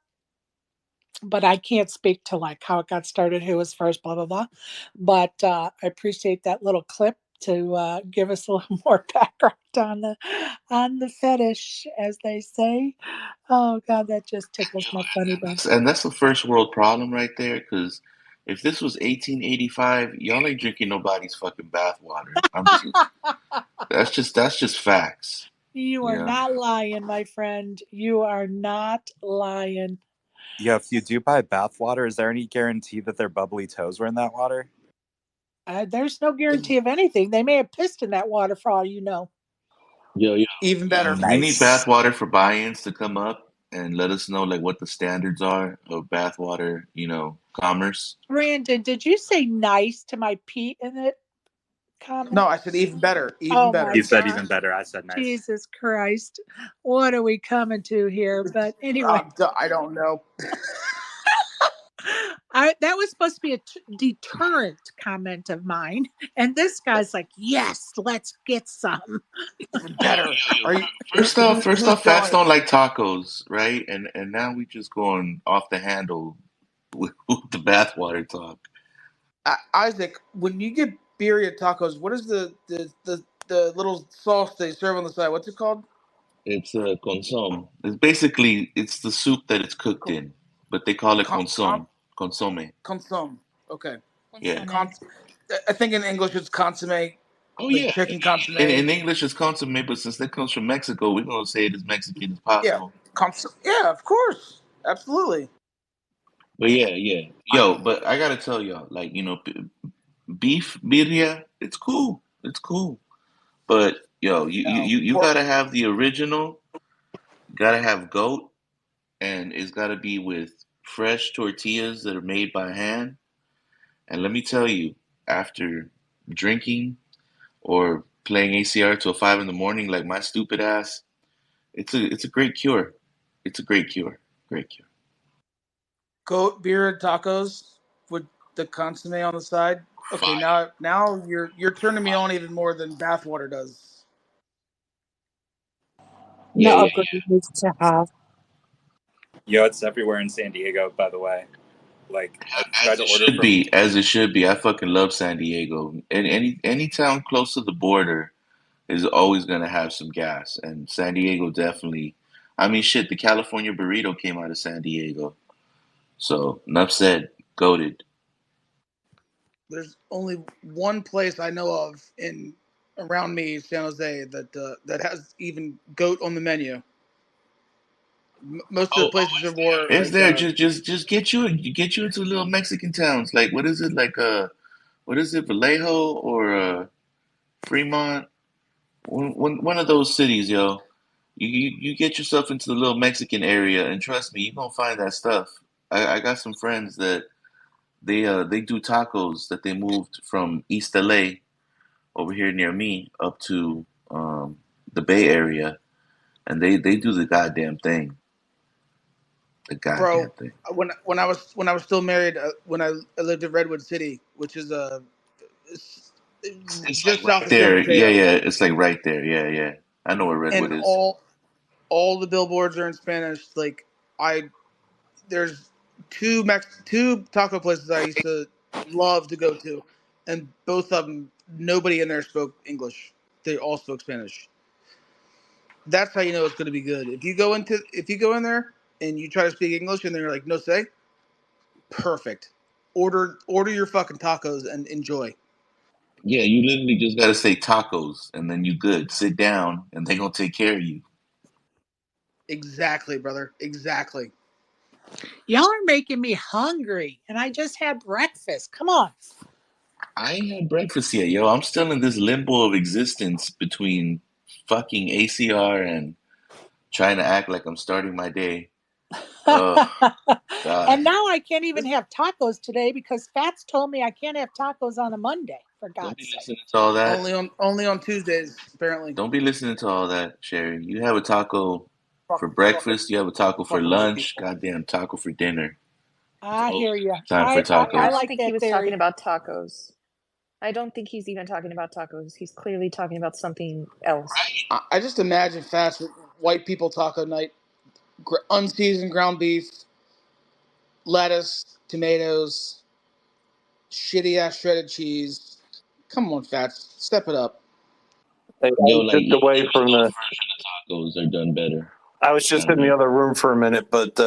but I can't speak to like how it got started, who was first, blah blah blah. But I appreciate that little clip to give us a little more background on the fetish, as they say. Oh God, that just tickles my funny bone.
And that's a first world problem right there. Because if this was 1885, y'all ain't drinking nobody's fucking bathwater. That's just facts.
You are
Yeah.
not lying, my friend. You are not lying.
Yeah, if you do buy bath water, is there any guarantee that their bubbly toes were in that water?
There's no guarantee of anything. They may have pissed in that water for all you know.
Yo,
Even better.
we need
Nice.
bathwater for buy-ins to come up and let us know like what the standards are of bathwater, commerce.
Brandon, did you say nice to my Pete in the comment?
No, I said even better. Even
Oh
better.
my
You said
God.
even better. I said nice.
Jesus Christ. What are we coming to here? But anyway,
I don't know.
that was supposed to be a deterrent comment of mine. And this guy's like, yes, let's get some.
Even better. Are you
First off,
who's
fats
selling
don't like tacos, right? And now we just going off the handle with the bathwater talk.
Isaac, when you get birria tacos, what is the little sauce they serve on the side? What's it called?
It's consomme. It's the soup that it's cooked in, but they call it consomme. Consomme.
Consomme. Okay.
Yeah.
I think in English it's consomme,
Oh
like
yeah.
chicken
In
consomme.
English it's consomme, but since that comes from Mexico, we're gonna say it as Mexican as
Yeah,
possible.
yeah, of course, absolutely.
But yeah. Yo, but I gotta tell y'all, like beef birria, it's cool. It's cool. But yo,
No,
you gotta have the original. Gotta have goat, and it's gotta be with fresh tortillas that are made by hand. And let me tell you, after drinking or playing ACR till 5 in the morning, like my stupid ass, it's a great cure. It's a great cure. Great cure.
goat beer tacos with the consomme on the side. Okay,
Fire.
now you're turning me on even more than bathwater does.
Not a good news to have.
Yo, it's everywhere in San Diego, by the way. Like, I tried
As
to
it
order
should
from.
be, as it should be. I fucking love San Diego. And any town close to the border is always gonna have some gas. And San Diego definitely. I mean, shit. The California burrito came out of San Diego. So enough said. Goated.
There's only one place I know of in around me, San Jose, that has even goat on the menu. Most of the
Oh,
places are more
it's
like
there. Just get you into little Mexican towns. Like what is it? Like what is it? Vallejo or Fremont? One of those cities, yo. You get yourself into the little Mexican area, and trust me, you're gonna find that stuff. I got some friends that they do tacos that they moved from East LA over here near me up to the Bay Area, and they do the goddamn thing. The goddamn
bro.
thing.
When I was still married, when I lived in Redwood City, which is it's
It's like
just south
right
of San
there. Yeah,
Mateo,
yeah. It's like right there. Yeah. I know where
and
Redwood is.
all the billboards are in Spanish. Like I there's two taco places I used to love to go to, and both of them nobody in there spoke English. They all spoke Spanish. That's how you know it's going to be good. If you go in there and you try to speak English and they're like no say, perfect. Order your fucking tacos and enjoy.
Yeah, you literally just gotta say tacos, and then you good. Sit down, and they gonna take care of you.
Exactly, brother. Exactly.
Y'all are making me hungry, and I just had breakfast. Come on.
I ain't had breakfast yet, yo. I'm still in this limbo of existence between fucking ACR and trying to act like I'm starting my day. Oh God.
And now I can't even have tacos today because Fats told me I can't have tacos on a Monday, for
Don't be
God's sake.
listening to all that.
Only on Tuesdays apparently.
Don't be listening to all that, Sherry. You have a taco for
Fuck
breakfast. You have a taco for
fucking white
lunch.
people.
Goddamn taco for dinner. It's
I
always
hear
a
you.
good time for
I
I
tacos.
don't
like
think he
that
was talking
theory.
about tacos. I don't think he's even talking about tacos. He's clearly talking about something else.
I just imagine fast white people taco night, unseasoned ground beef, lettuce, tomatoes, shitty ass shredded cheese, Come on, Fats. Step it up.
Hey, I
Yo,
was
like
just away
East
from the.
version of tacos are done better.
I was just in the other room for a minute, but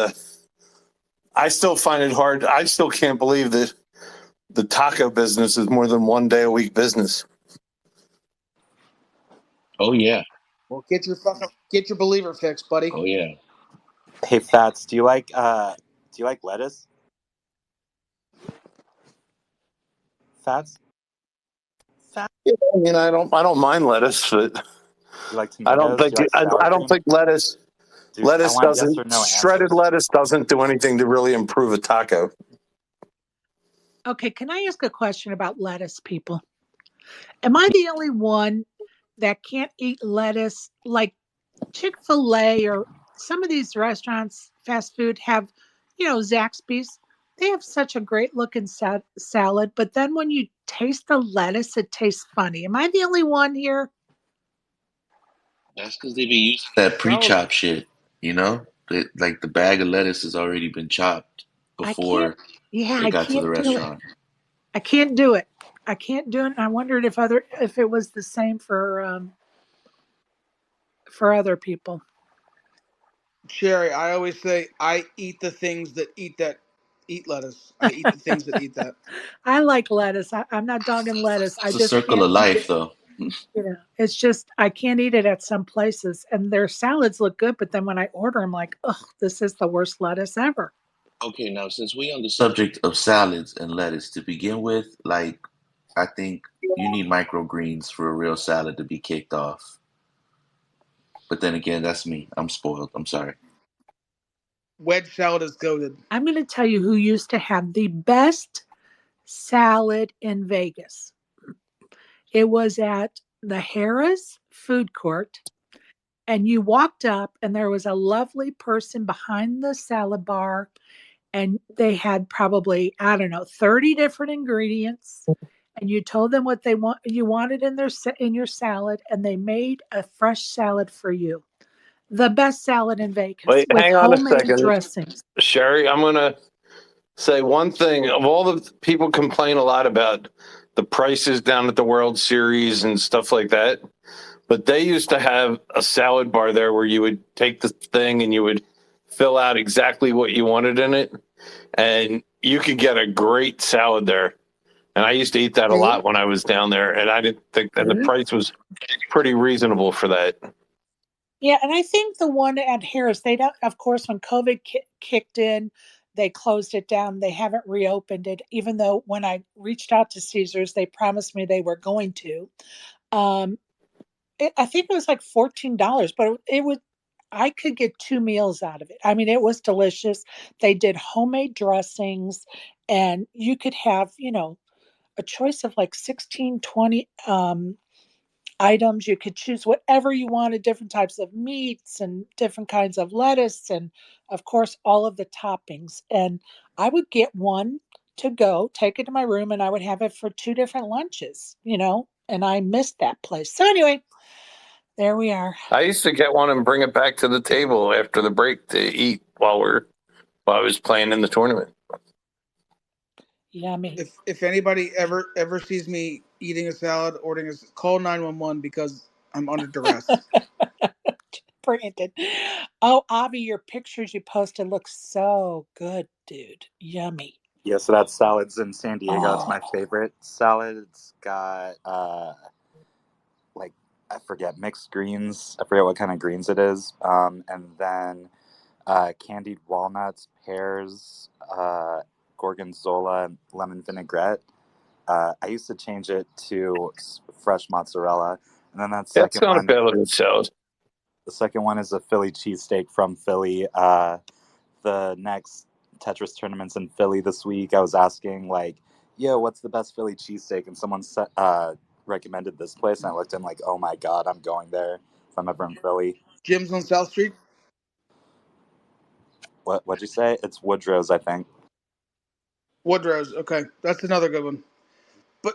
I still find it hard. I still can't believe that the taco business is more than 1 day a week business.
Oh yeah.
Well, get your believer fix, buddy.
Oh yeah.
Hey, Fats, do you like lettuce? Fats?
Yeah, I mean, I don't mind lettuce, but
You like
I don't
tomatoes?
think
Do you like sour
I don't
cream?
think lettuce
Dude, I want yes or
doesn't
no
shredded
answers.
lettuce doesn't do anything to really improve a taco.
Okay, can I ask a question about lettuce, people? Am I the only one that can't eat lettuce? Like Chick-fil-A or some of these restaurants, fast food have, Zaxby's. They have such a great looking salad, but then when you taste the lettuce, it tastes funny. Am I the only one here?
That's because they be using that
Salad.
pre-chop shit. You know, like the bag of lettuce has already been chopped
I can't.
before
Yeah,
it
I
got to the
can't do it.
restaurant.
I can't do it. I can't do it. I wondered if it was the same for other people.
Sherry, I always say I eat the things that eat lettuce. I eat the things that eat that.
I like lettuce. I'm not dogging lettuce. I
It's a
just
circle
can't
of
eat
life,
it.
though.
It's just I can't eat it at some places, and their salads look good, but then when I order, I'm like, oh, this is the worst lettuce ever.
Okay, now since we on the subject of salads and lettuce to begin with, like I think you need microgreens for a real salad to be kicked off. But then again, that's me. I'm spoiled. I'm sorry.
Wedge salad is goaded.
I'm going to tell you who used to have the best salad in Vegas. It was at the Harris Food Court, and you walked up, and there was a lovely person behind the salad bar, and they had probably, I don't know, 30 different ingredients. And you told them what you wanted in your salad, and they made a fresh salad for you. The best salad in Vegas
Wait,
with
hang on a
homemade
second,
dressings.
Sherry. I'm gonna say one thing. Of all the people complain a lot about the prices down at the World Series and stuff like that, but they used to have a salad bar there where you would take the thing and you would fill out exactly what you wanted in it, and you could get a great salad there. And I used to eat that a lot when I was down there, and I didn't think that the price was pretty reasonable for that.
Yeah, and I think the one at Harris, they don't, of course, when COVID kicked in, they closed it down. They haven't reopened it, even though when I reached out to Caesars, they promised me they were going to. Um, I think it was like $14, but it would, I could get 2 meals out of it. I mean, it was delicious. They did homemade dressings, and you could have, a choice of like 16, 20 items. You could choose whatever you wanted, different types of meats and different kinds of lettuce, and of course, all of the toppings. And I would get one to go, take it to my room, and I would have it for 2 different lunches, and I missed that place. So, anyway, there we are.
I used to get one and bring it back to the table after the break to eat while I was playing in the tournament.
Yummy.
If anybody ever sees me eating a salad, ordering call 911 because I'm under duress.
Brandon. Oh, Avi, your pictures you posted look so good, dude. Yummy.
Yeah, so that salad's in San Diego. It's
Oh,
my favorite salad. It's got like I forget mixed greens. I forget what kind of greens it is. And then candied walnuts, pears, gorgonzola, and lemon vinaigrette. I used to change it to fresh mozzarella, and then
That's not a bad looking salad.
the second one is a Philly cheesesteak from Philly. The next Tetris tournament's in Philly this week. I was asking like, "Yo, what's the best Philly cheesesteak?" And someone recommended this place, and I looked in like, "Oh my god, I'm going there if I'm ever in Philly."
Jim's on South Street.
What'd you say? It's Woodrow's, I think.
Woodrow's. Okay, that's another good one. But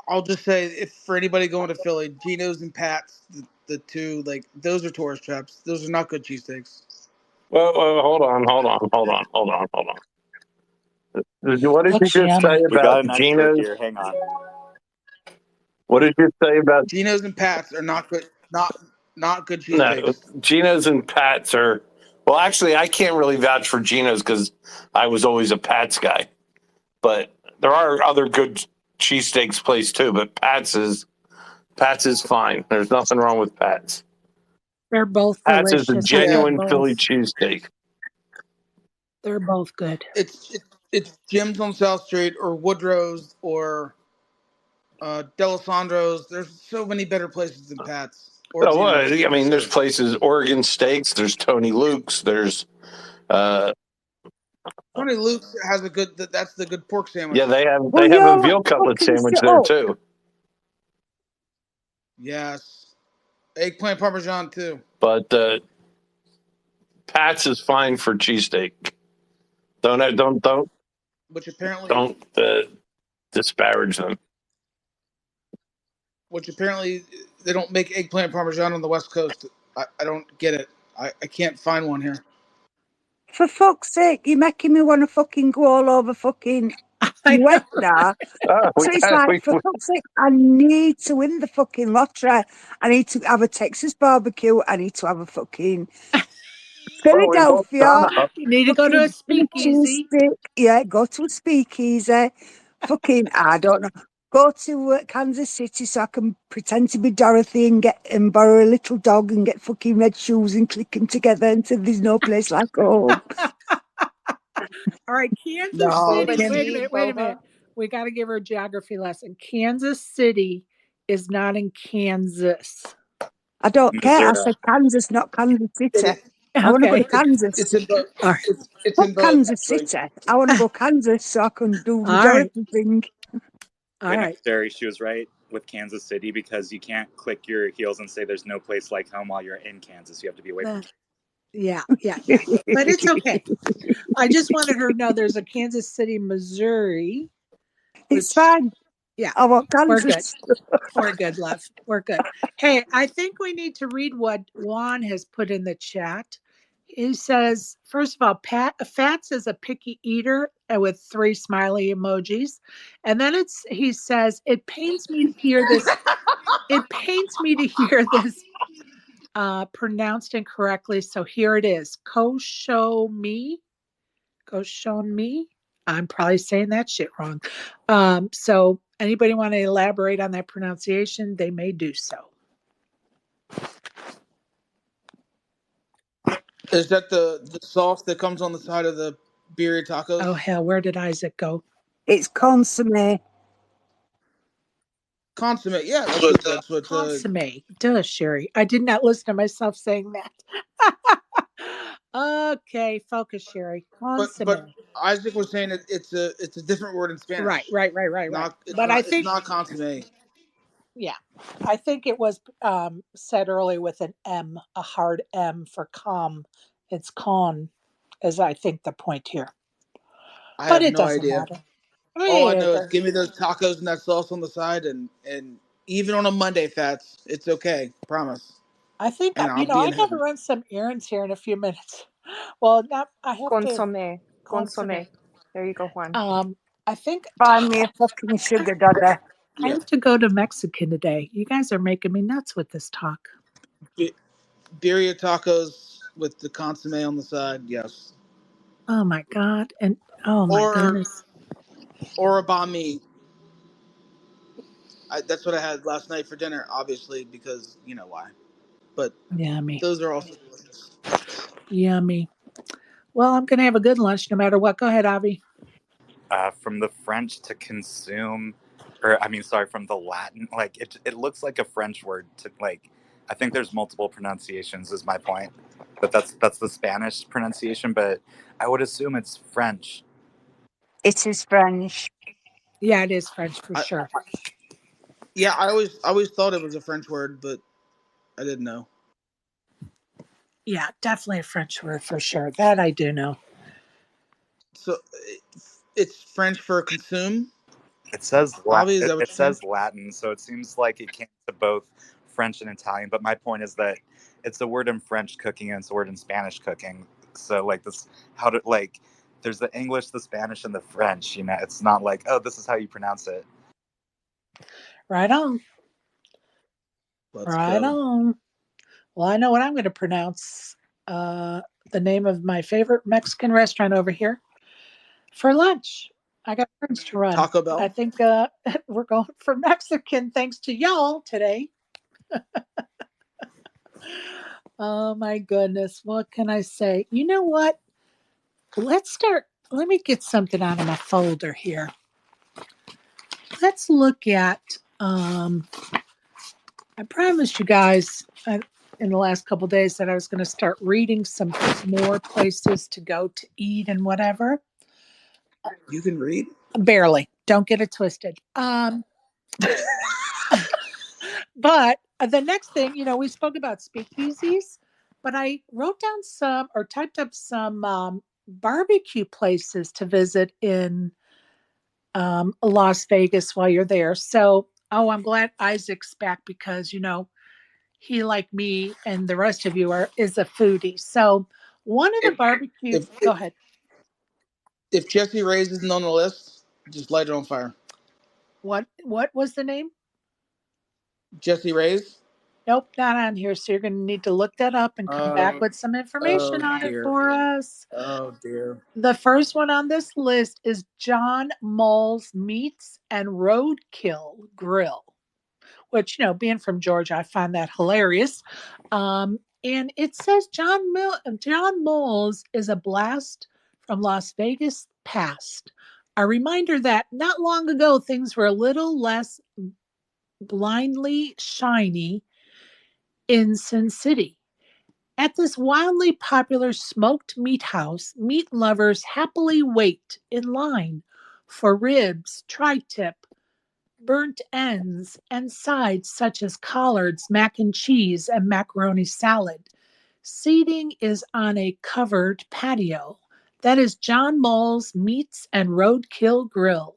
I'll just say, if for anybody going to Philly, Geno's and Pat's, the two, like, those are tourist traps. Those are not good cheesesteaks.
Well, hold on. What did you
looks
just say
yummy.
We got
about
an expert
Geno's?
here. Hang on.
What did you say about
Geno's and Pat's are not good. Not good
no?
cheesesteaks.
Geno's and Pat's are. Well, actually, I can't really vouch for Geno's because I was always a Pat's guy. But there are other good cheesesteaks places too. But Pat's is fine. There's nothing wrong with Pat's.
They're both
Pat's is a
delicious. I love
genuine Philly
both.
cheesesteak.
They're both good.
It's Jim's on South Street or Woodrow's or Delisandro's. There's so many better places than Pat's or
Oh, well,
Geno's.
I mean,
So
there's places, Oregon Steaks, there's Tony Luke's, there's, uh,
Tony Luke's has a good. That's the good pork
yeah,
sandwich.
they
Will
have a
you
veal cutlet
fucking
sandwich
shut
there
up?
too.
Yes, eggplant parmesan too.
But Pat's is fine for cheesesteak. Don't
Which apparently
disparage them.
they don't make eggplant parmesan on the West Coast. I don't get it. I can't find one here.
For fuck's sake, you're making me want to fucking go all over fucking US now. So it's like, for fuck's sake, I need to win the fucking lottery. I need to have a Texas barbecue. I need to have a fucking Philadelphia.
You need to go to a speakeasy.
Yeah, go to a speakeasy. Fucking, I don't know. Go to Kansas City so I can pretend to be Dorothy and borrow a little dog and get fucking red shoes and click them together until there's no place like home.
All right, Kansas
No,
City.
Kansas-
Wait a minute. We got to give her a geography lesson. Kansas City is not in Kansas.
I don't care. I
Missouri.
said Kansas, not Kansas City.
It-
I want to go
Okay.
to Kansas.
It's in both.
All right.
It's
Fuck
in both.
Kansas
Actually.
City. I want to go Kansas so I can do the
All right.
Dorothy thing.
All
Wait, no,
right.
Sherry, she was right with Kansas City because you can't click your heels and say there's no place like home while you're in Kansas. You have to be away from Kansas.
Yeah. But it's okay. I just wanted her to know there's a Kansas City, Missouri.
It's fine.
Yeah.
I want
We're good.
Kansas.
We're good, love. We're good. Hey, I think we need to read what Juan has put in the chat. He says, first of all, Fats is a picky eater with 3 smiley emojis. And then he says, it pains me to hear this. It pains me to hear this pronounced incorrectly. So here it is. Koshomi. I'm probably saying that shit wrong. So anybody want to elaborate on that pronunciation? They may do so.
Is that the sauce that comes on the side of the birria tacos?
Oh hell, where did Isaac go?
It's consomme.
Consomme, yeah, that's what
Consomme. Duh, Sherry. I did not listen to myself saying that. Okay, focus, Sherry. Consomme.
But Isaac was saying it's a different word in Spanish.
Right. I think
it's not consomme.
Yeah, I think it was said earlier with an M, a hard M for com. It's con, is I think the point here. But it doesn't matter.
All I know is give me those tacos and that sauce on the side, and even on a Monday, Fats, it's okay. Promise.
I think
And
I got to run some errands here in a few minutes. Well, I have
Consomme. Consomme. There you go, Juan.
I think
Find me a fucking sugar daddy.
I have to go to Mexican today. You guys are making me nuts with this talk.
Birria tacos with the consomme on the side, yes.
Oh my god! And oh my goodness.
Or a banh mi. That's what I had last night for dinner, obviously, because you know why. But
yummy.
Those are also delicious.
Yummy. Well, I'm gonna have a good lunch no matter what. Go ahead, Avi.
From the French to consume, from the Latin, like it looks like a French word to like. I think there's multiple pronunciations. Is my point, but that's the Spanish pronunciation. But I would assume it's French.
It is French.
Yeah, it is French for sure.
Yeah, I always thought it was a French word, but I didn't know.
Yeah, definitely a French word for sure. That I do know.
So it's French for consume.
It says
Latin.
It says Latin, so it seems like it came to both French and Italian. But my point is that it's a word in French cooking and it's a word in Spanish cooking. So like this, there's the English, the Spanish, and the French. You know, it's not like, oh, this is how you pronounce it.
Right on.
Let's
Right
go.
on. Well, I know what I'm going to pronounce the name of my favorite Mexican restaurant over here for lunch. I got errands to run.
Taco Bell.
I think we're going for Mexican thanks to y'all today. Oh my goodness. What can I say? You know what? Let's start. Let me get something out of my folder here. Let's look at. I promised you guys in the last couple of days that I was going to start reading some more places to go to eat and whatever.
You can read?
Barely. Don't get it twisted. But the next thing, we spoke about speakeasies, but I wrote down some or typed up some barbecue places to visit in Las Vegas while you're there. So, I'm glad Isaac's back because, he, like me and the rest of you, is a foodie. So, one of the barbecue. Go ahead.
If Jesse Ray's isn't on the list, just light it on fire.
What was the name?
Jesse Ray's?
Nope, not on here. So you're going to need to look that up and come back with some information on it for us.
Oh, dear.
The first one on this list is John Mull's Meats and Roadkill Grill, which, being from Georgia, I find that hilarious. And it says John Mull's is a blast from Las Vegas past. A reminder that not long ago, things were a little less blindly shiny in Sin City. At this wildly popular smoked meat house, meat lovers happily wait in line for ribs, tri-tip, burnt ends, and sides such as collards, mac and cheese, and macaroni salad. Seating is on a covered patio. That is John Mull's Meats and Roadkill Grill.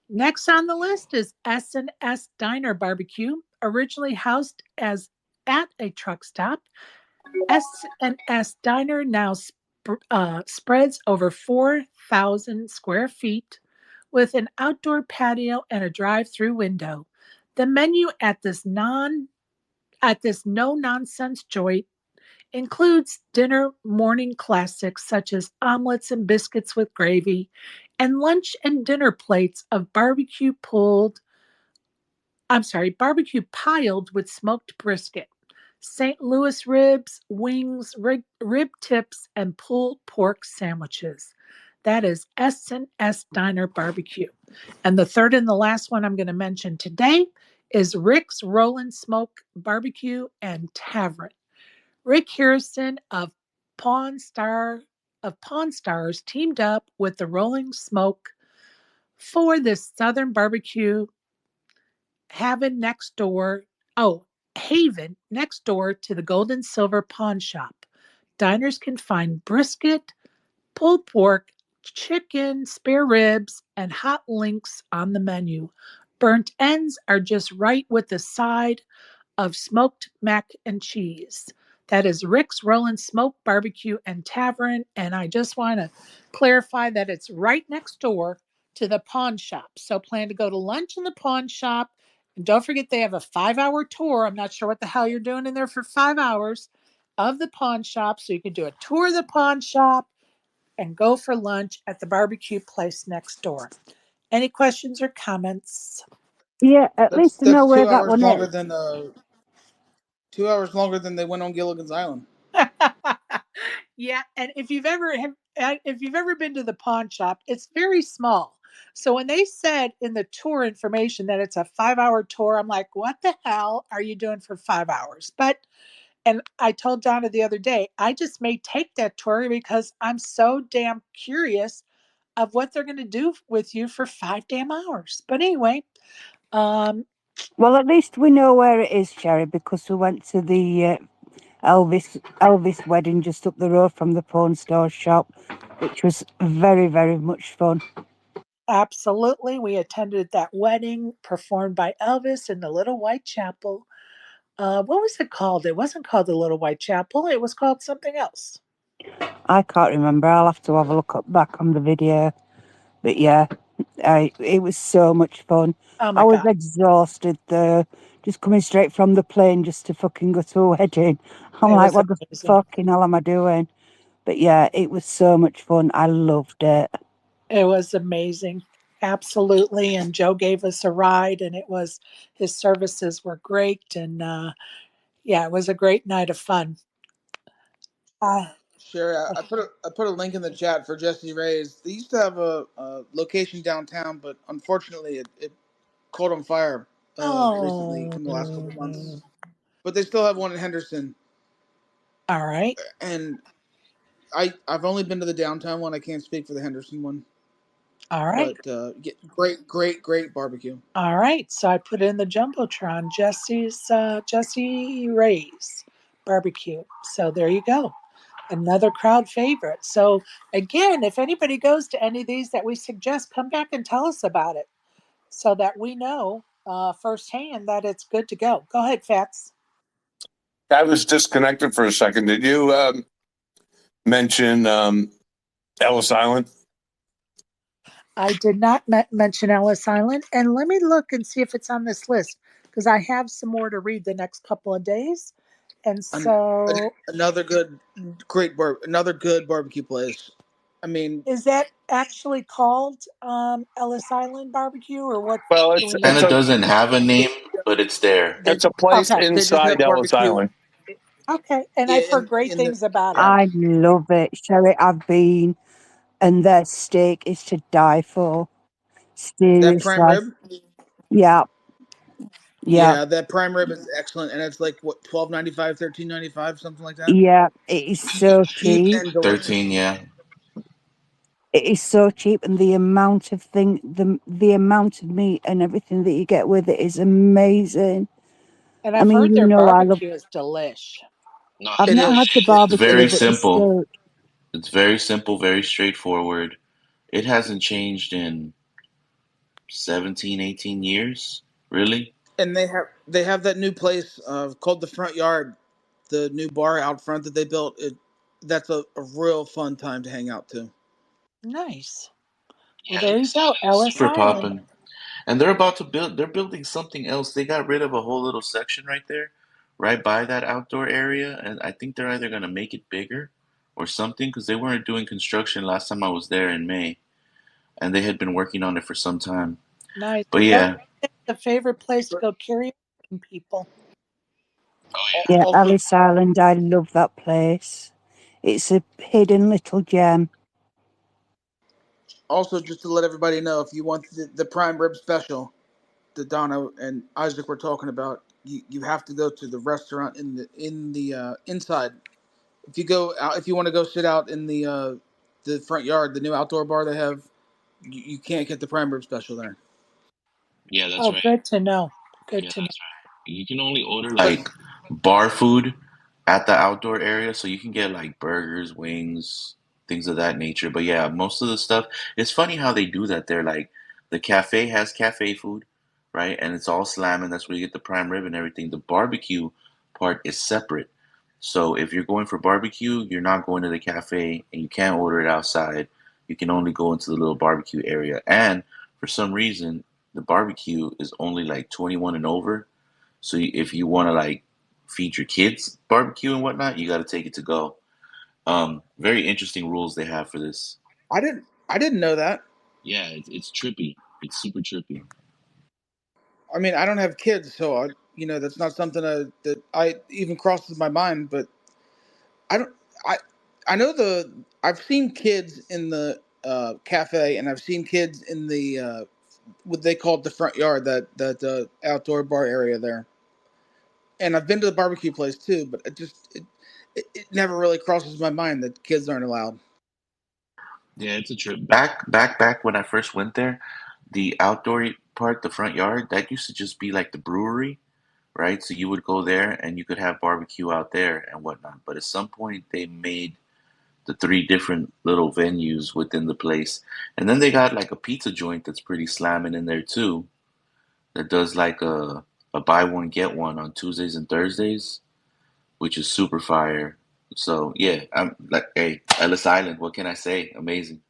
Next on the list is S&S Diner Barbecue, originally housed as at a truck stop. S&S Diner now spreads over 4,000 square feet with an outdoor patio and a drive-through window. The menu at this no-nonsense joint includes dinner morning classics such as omelets and biscuits with gravy, and lunch and dinner plates of barbecue piled with smoked brisket, St. Louis ribs, wings, rib tips, and pulled pork sandwiches. That is S&S Diner Barbecue. And the third and the last one I'm going to mention today is Rick's Rollin' Smoke Barbecue and Tavern. Rick Harrison of Pawn Stars teamed up with the Rolling Smoke for this Southern barbecue Haven next door to the Gold and Silver Pawn Shop. Diners can find brisket, pulled pork, chicken, spare ribs, and hot links on the menu. Burnt ends are just right with the side of smoked mac and cheese. That is Rick's Rollin' Smoke Barbecue and Tavern. And I just want to clarify that it's right next door to the pawn shop. So plan to go to lunch in the pawn shop. And don't forget they have a 5-hour tour. I'm not sure what the hell you're doing in there for 5 hours of the pawn shop. So you can do a tour of the pawn shop and go for lunch at the barbecue place next door. Any questions or comments?
Yeah, at least I know
That's
where
2
that
hours
one
longer
is.
than 2 hours longer than they went on Gilligan's Island.
Yeah, and if you've ever been to the pawn shop, it's very small. So when they said in the tour information that it's a 5-hour tour, I'm like, what the hell are you doing for 5 hours? And I told Donna the other day, I just may take that tour because I'm so damn curious of what they're going to do with you for 5 damn hours. But anyway,
well, at least we know where it is, Cherry, because we went to the Elvis wedding just up the road from the pawn store shop, which was very, very much fun.
Absolutely. We attended that wedding performed by Elvis in the Little White Chapel. What was it called? It wasn't called the Little White Chapel. It was called something else.
I can't remember. I'll have to have a look back on the video. But yeah, it was so much fun.
Oh my
I was
God.
exhausted though, just coming straight from the plane just to fucking go to a wedding. I'm
It
like,
was
what the
amazing.
fucking hell am I doing? But yeah, it was so much fun. I loved it.
It was amazing. Absolutely. And Joe gave us a ride, and his services were great. And yeah, it was a great night of fun. Uh,
Sure, I put a link in the chat for Jesse Ray's. They used to have a location downtown, but unfortunately, it caught on fire recently
oh,
in the last couple months. But they still have one in Henderson,
all right.
and I've only been to the downtown one. I can't speak for the Henderson one,
All right.
but great barbecue.
All right. So I put in the Jumbotron, Jesse Ray's barbecue. So there you go. Another crowd favorite. So again, if anybody goes to any of these that we suggest, come back and tell us about it so that we know firsthand that it's good to go. Go ahead, Fats.
I was disconnected for a second. Did you mention Ellis Island?
I did not mention Ellis Island, and let me look and see if it's on this list because I have some more to read the next couple of days. And so,
Another another good barbecue place. I mean,
is that actually called Ellis Island Barbecue, or what?
Well,
Do we
Kind
it's
know?
of
a
doesn't have a name, but it's there.
they
place
Okay,
they just
inside
have
Ellis
barbecue.
Island.
okay, and
Yeah,
I've heard great
in the
things about it.
yeah.
I love it. Sherry, I've been, and their steak is to die for.
That prime
Seriously.
rib.
Yeah, yeah,
Yeah, that prime rib is excellent, and it's like what 12.95, 13.95, something like that.
yeah. It is so
Cheap
cheap.
and delicious.
13, yeah.
It is so cheap, and the amount of the amount of meat and everything that you get with it is amazing.
And
I
I've
mean,
heard
you
their
know, I love.
barbecue is delish.
No,
I've
It
not
is.
had the
it's
barbecue,
very
It
but the
is.
simple.
steak.
It's very simple, very straightforward. It hasn't changed in 17, 18 years, really.
And they have that new place called the Front Yard, the new bar out front that they built. That's a real fun time to hang out to.
Nice. Well,
Yeah,
there you
Ellis
go,
Island is
Ellis
super
Island.
poppin'. And they're building something else. They got rid of a whole little section right there, right by that outdoor area. And I think they're either going to make it bigger or something because they weren't doing construction last time I was there in May. And they had been working on it for some time.
Nice.
But
Ellis
yeah,
is the favorite place to go karaoke people.
Yeah,
Also,
Alice Island. I love that place. It's a hidden little gem.
also just to let everybody know, if you want the prime rib special that Donna and Isaac were talking about, you have to go to the restaurant in the inside. If you go out, if you want to go sit out in the front yard, the new outdoor bar they have, you can't get the prime rib special there.
yeah, that's
Oh,
right.
good to know. Good
Yeah,
to know.
that's right. You can only order
But
like bar food at the outdoor area, so you can get like burgers, wings, things of that nature. But yeah, most of the stuff, it's funny how they do that. They're like the cafe has cafe food, right? And it's all slamming. That's where you get the prime rib and everything. The barbecue part is separate. So if you're going for barbecue, you're not going to the cafe and you can't order it outside. You can only go into the little barbecue area. And for some reason, the barbecue is only like 21 and over. So if you want to like feed your kids barbecue and whatnot, you got to take it to go. Very interesting rules they have for this.
I didn't know that.
Yeah, it's trippy. It's super trippy.
I mean, I don't have kids, so that's not something that I even crosses my mind. But I don't. I I know I've seen kids in the cafe, and I've seen kids in the what they call it the front yard, that outdoor bar area there. And I've been to the barbecue place too, but it never really crosses my mind that kids aren't allowed.
Yeah, it's a trip. Back when I first went there, the outdoor part, the front yard, that used to just be like the brewery, right? So you would go there and you could have barbecue out there and whatnot. But at some point, they made the three different little venues within the place, and then they got like a pizza joint that's pretty slamming in there too. That does like a buy one get one on Tuesdays and Thursdays, which is super fire. So yeah, I'm like, hey, Ellis Island. What can I say? Amazing.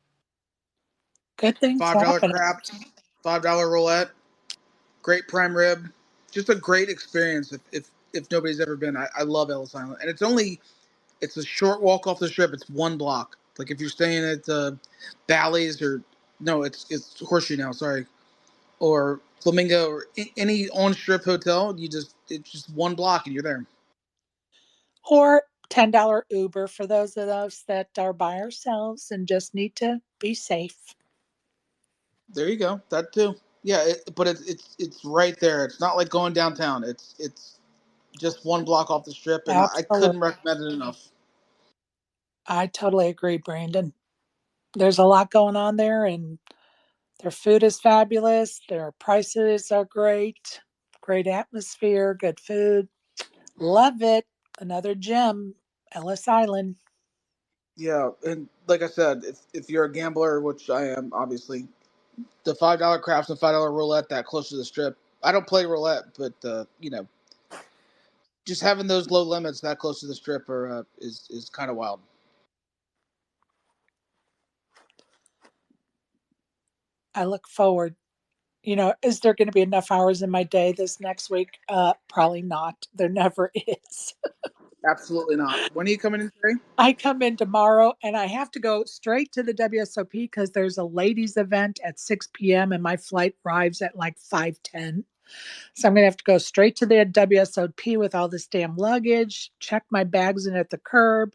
Good things
$5
happening.
craps, $5 roulette, great prime rib. just a great experience. If nobody's ever been, I love Ellis Island, and it's a short walk off the strip. It's 1 block. Like if you're staying at Bally's or no, it's Horseshoe now. Sorry, or Flamingo or any on strip hotel. It's just 1 block and you're there.
Or $10 Uber for those of us that are by ourselves and just need to be safe.
There you go. That too. Yeah, but it's right there. It's not like going downtown. It's just 1 block off the strip, and I
Absolutely.
couldn't recommend it enough.
I totally agree, Brandon. There's a lot going on there, and their food is fabulous. Their prices are great. Great atmosphere, good food. Love it. Another gem, Ellis Island.
Yeah, and like I said, if you're a gambler, which I am, obviously, the $5 craps and $5 roulette that close to the strip. I don't play roulette, but just having those low limits that close to the strip is kind of wild.
I look forward. Is there going to be enough hours in my day this next week? Probably not. There never is.
Absolutely not. When are you coming in today?
I come in tomorrow and I have to go straight to the WSOP because there's a ladies event at 6 p.m. and my flight arrives at like 5:10. So I'm going to have to go straight to the WSOP with all this damn luggage, check my bags in at the curb,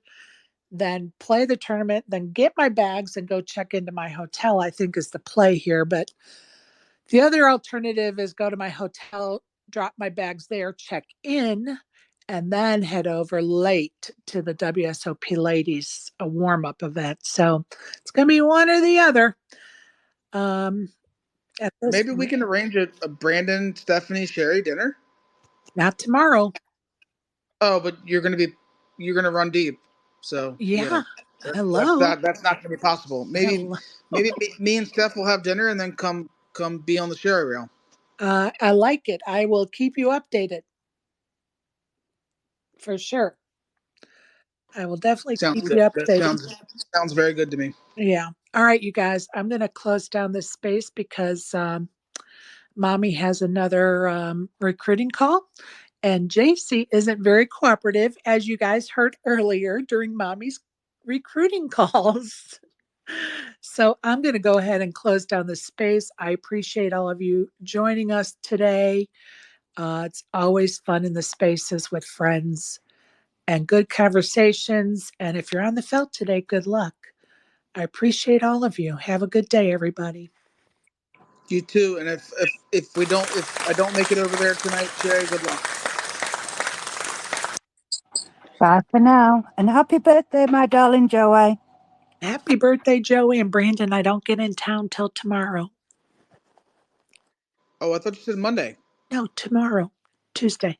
then play the tournament, then get my bags and go check into my hotel, I think is the play here. But the other alternative is go to my hotel, drop my bags there, check in, and then head over late to the WSOP ladies, a warm up event. So it's going to be one or the other. At this
Maybe we can arrange a Brandon, Stephanie, Sherry dinner.
Not tomorrow.
Oh, but you're gonna run deep. So
Yeah.
that's
Hello.
that's not gonna be possible. Maybe
Hello.
me and Steph will have dinner and then come be on the Sherry rail.
I like it. I will keep you updated for sure. I will definitely
Sounds
keep
good.
you
That
updated.
sounds very good to me.
Yeah. All right, you guys. I'm going to close down this space because Mommy has another recruiting call. And JC isn't very cooperative, as you guys heard earlier during Mommy's recruiting calls. So I'm going to go ahead and close down the space. I appreciate all of you joining us today. It's always fun in the spaces with friends and good conversations. And if you're on the felt today, good luck. I appreciate all of you. Have a good day, everybody.
You too. And if I don't make it over there tonight, Sherry, good luck.
Bye for now. And happy birthday, my darling Joey.
Happy birthday, Joey and Brandon. I don't get in town till tomorrow.
Oh, I thought you said Monday.
No, tomorrow, Tuesday.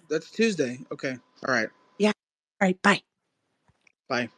That's Tuesday. Okay. All right.
Yeah. All right. Bye.
Bye.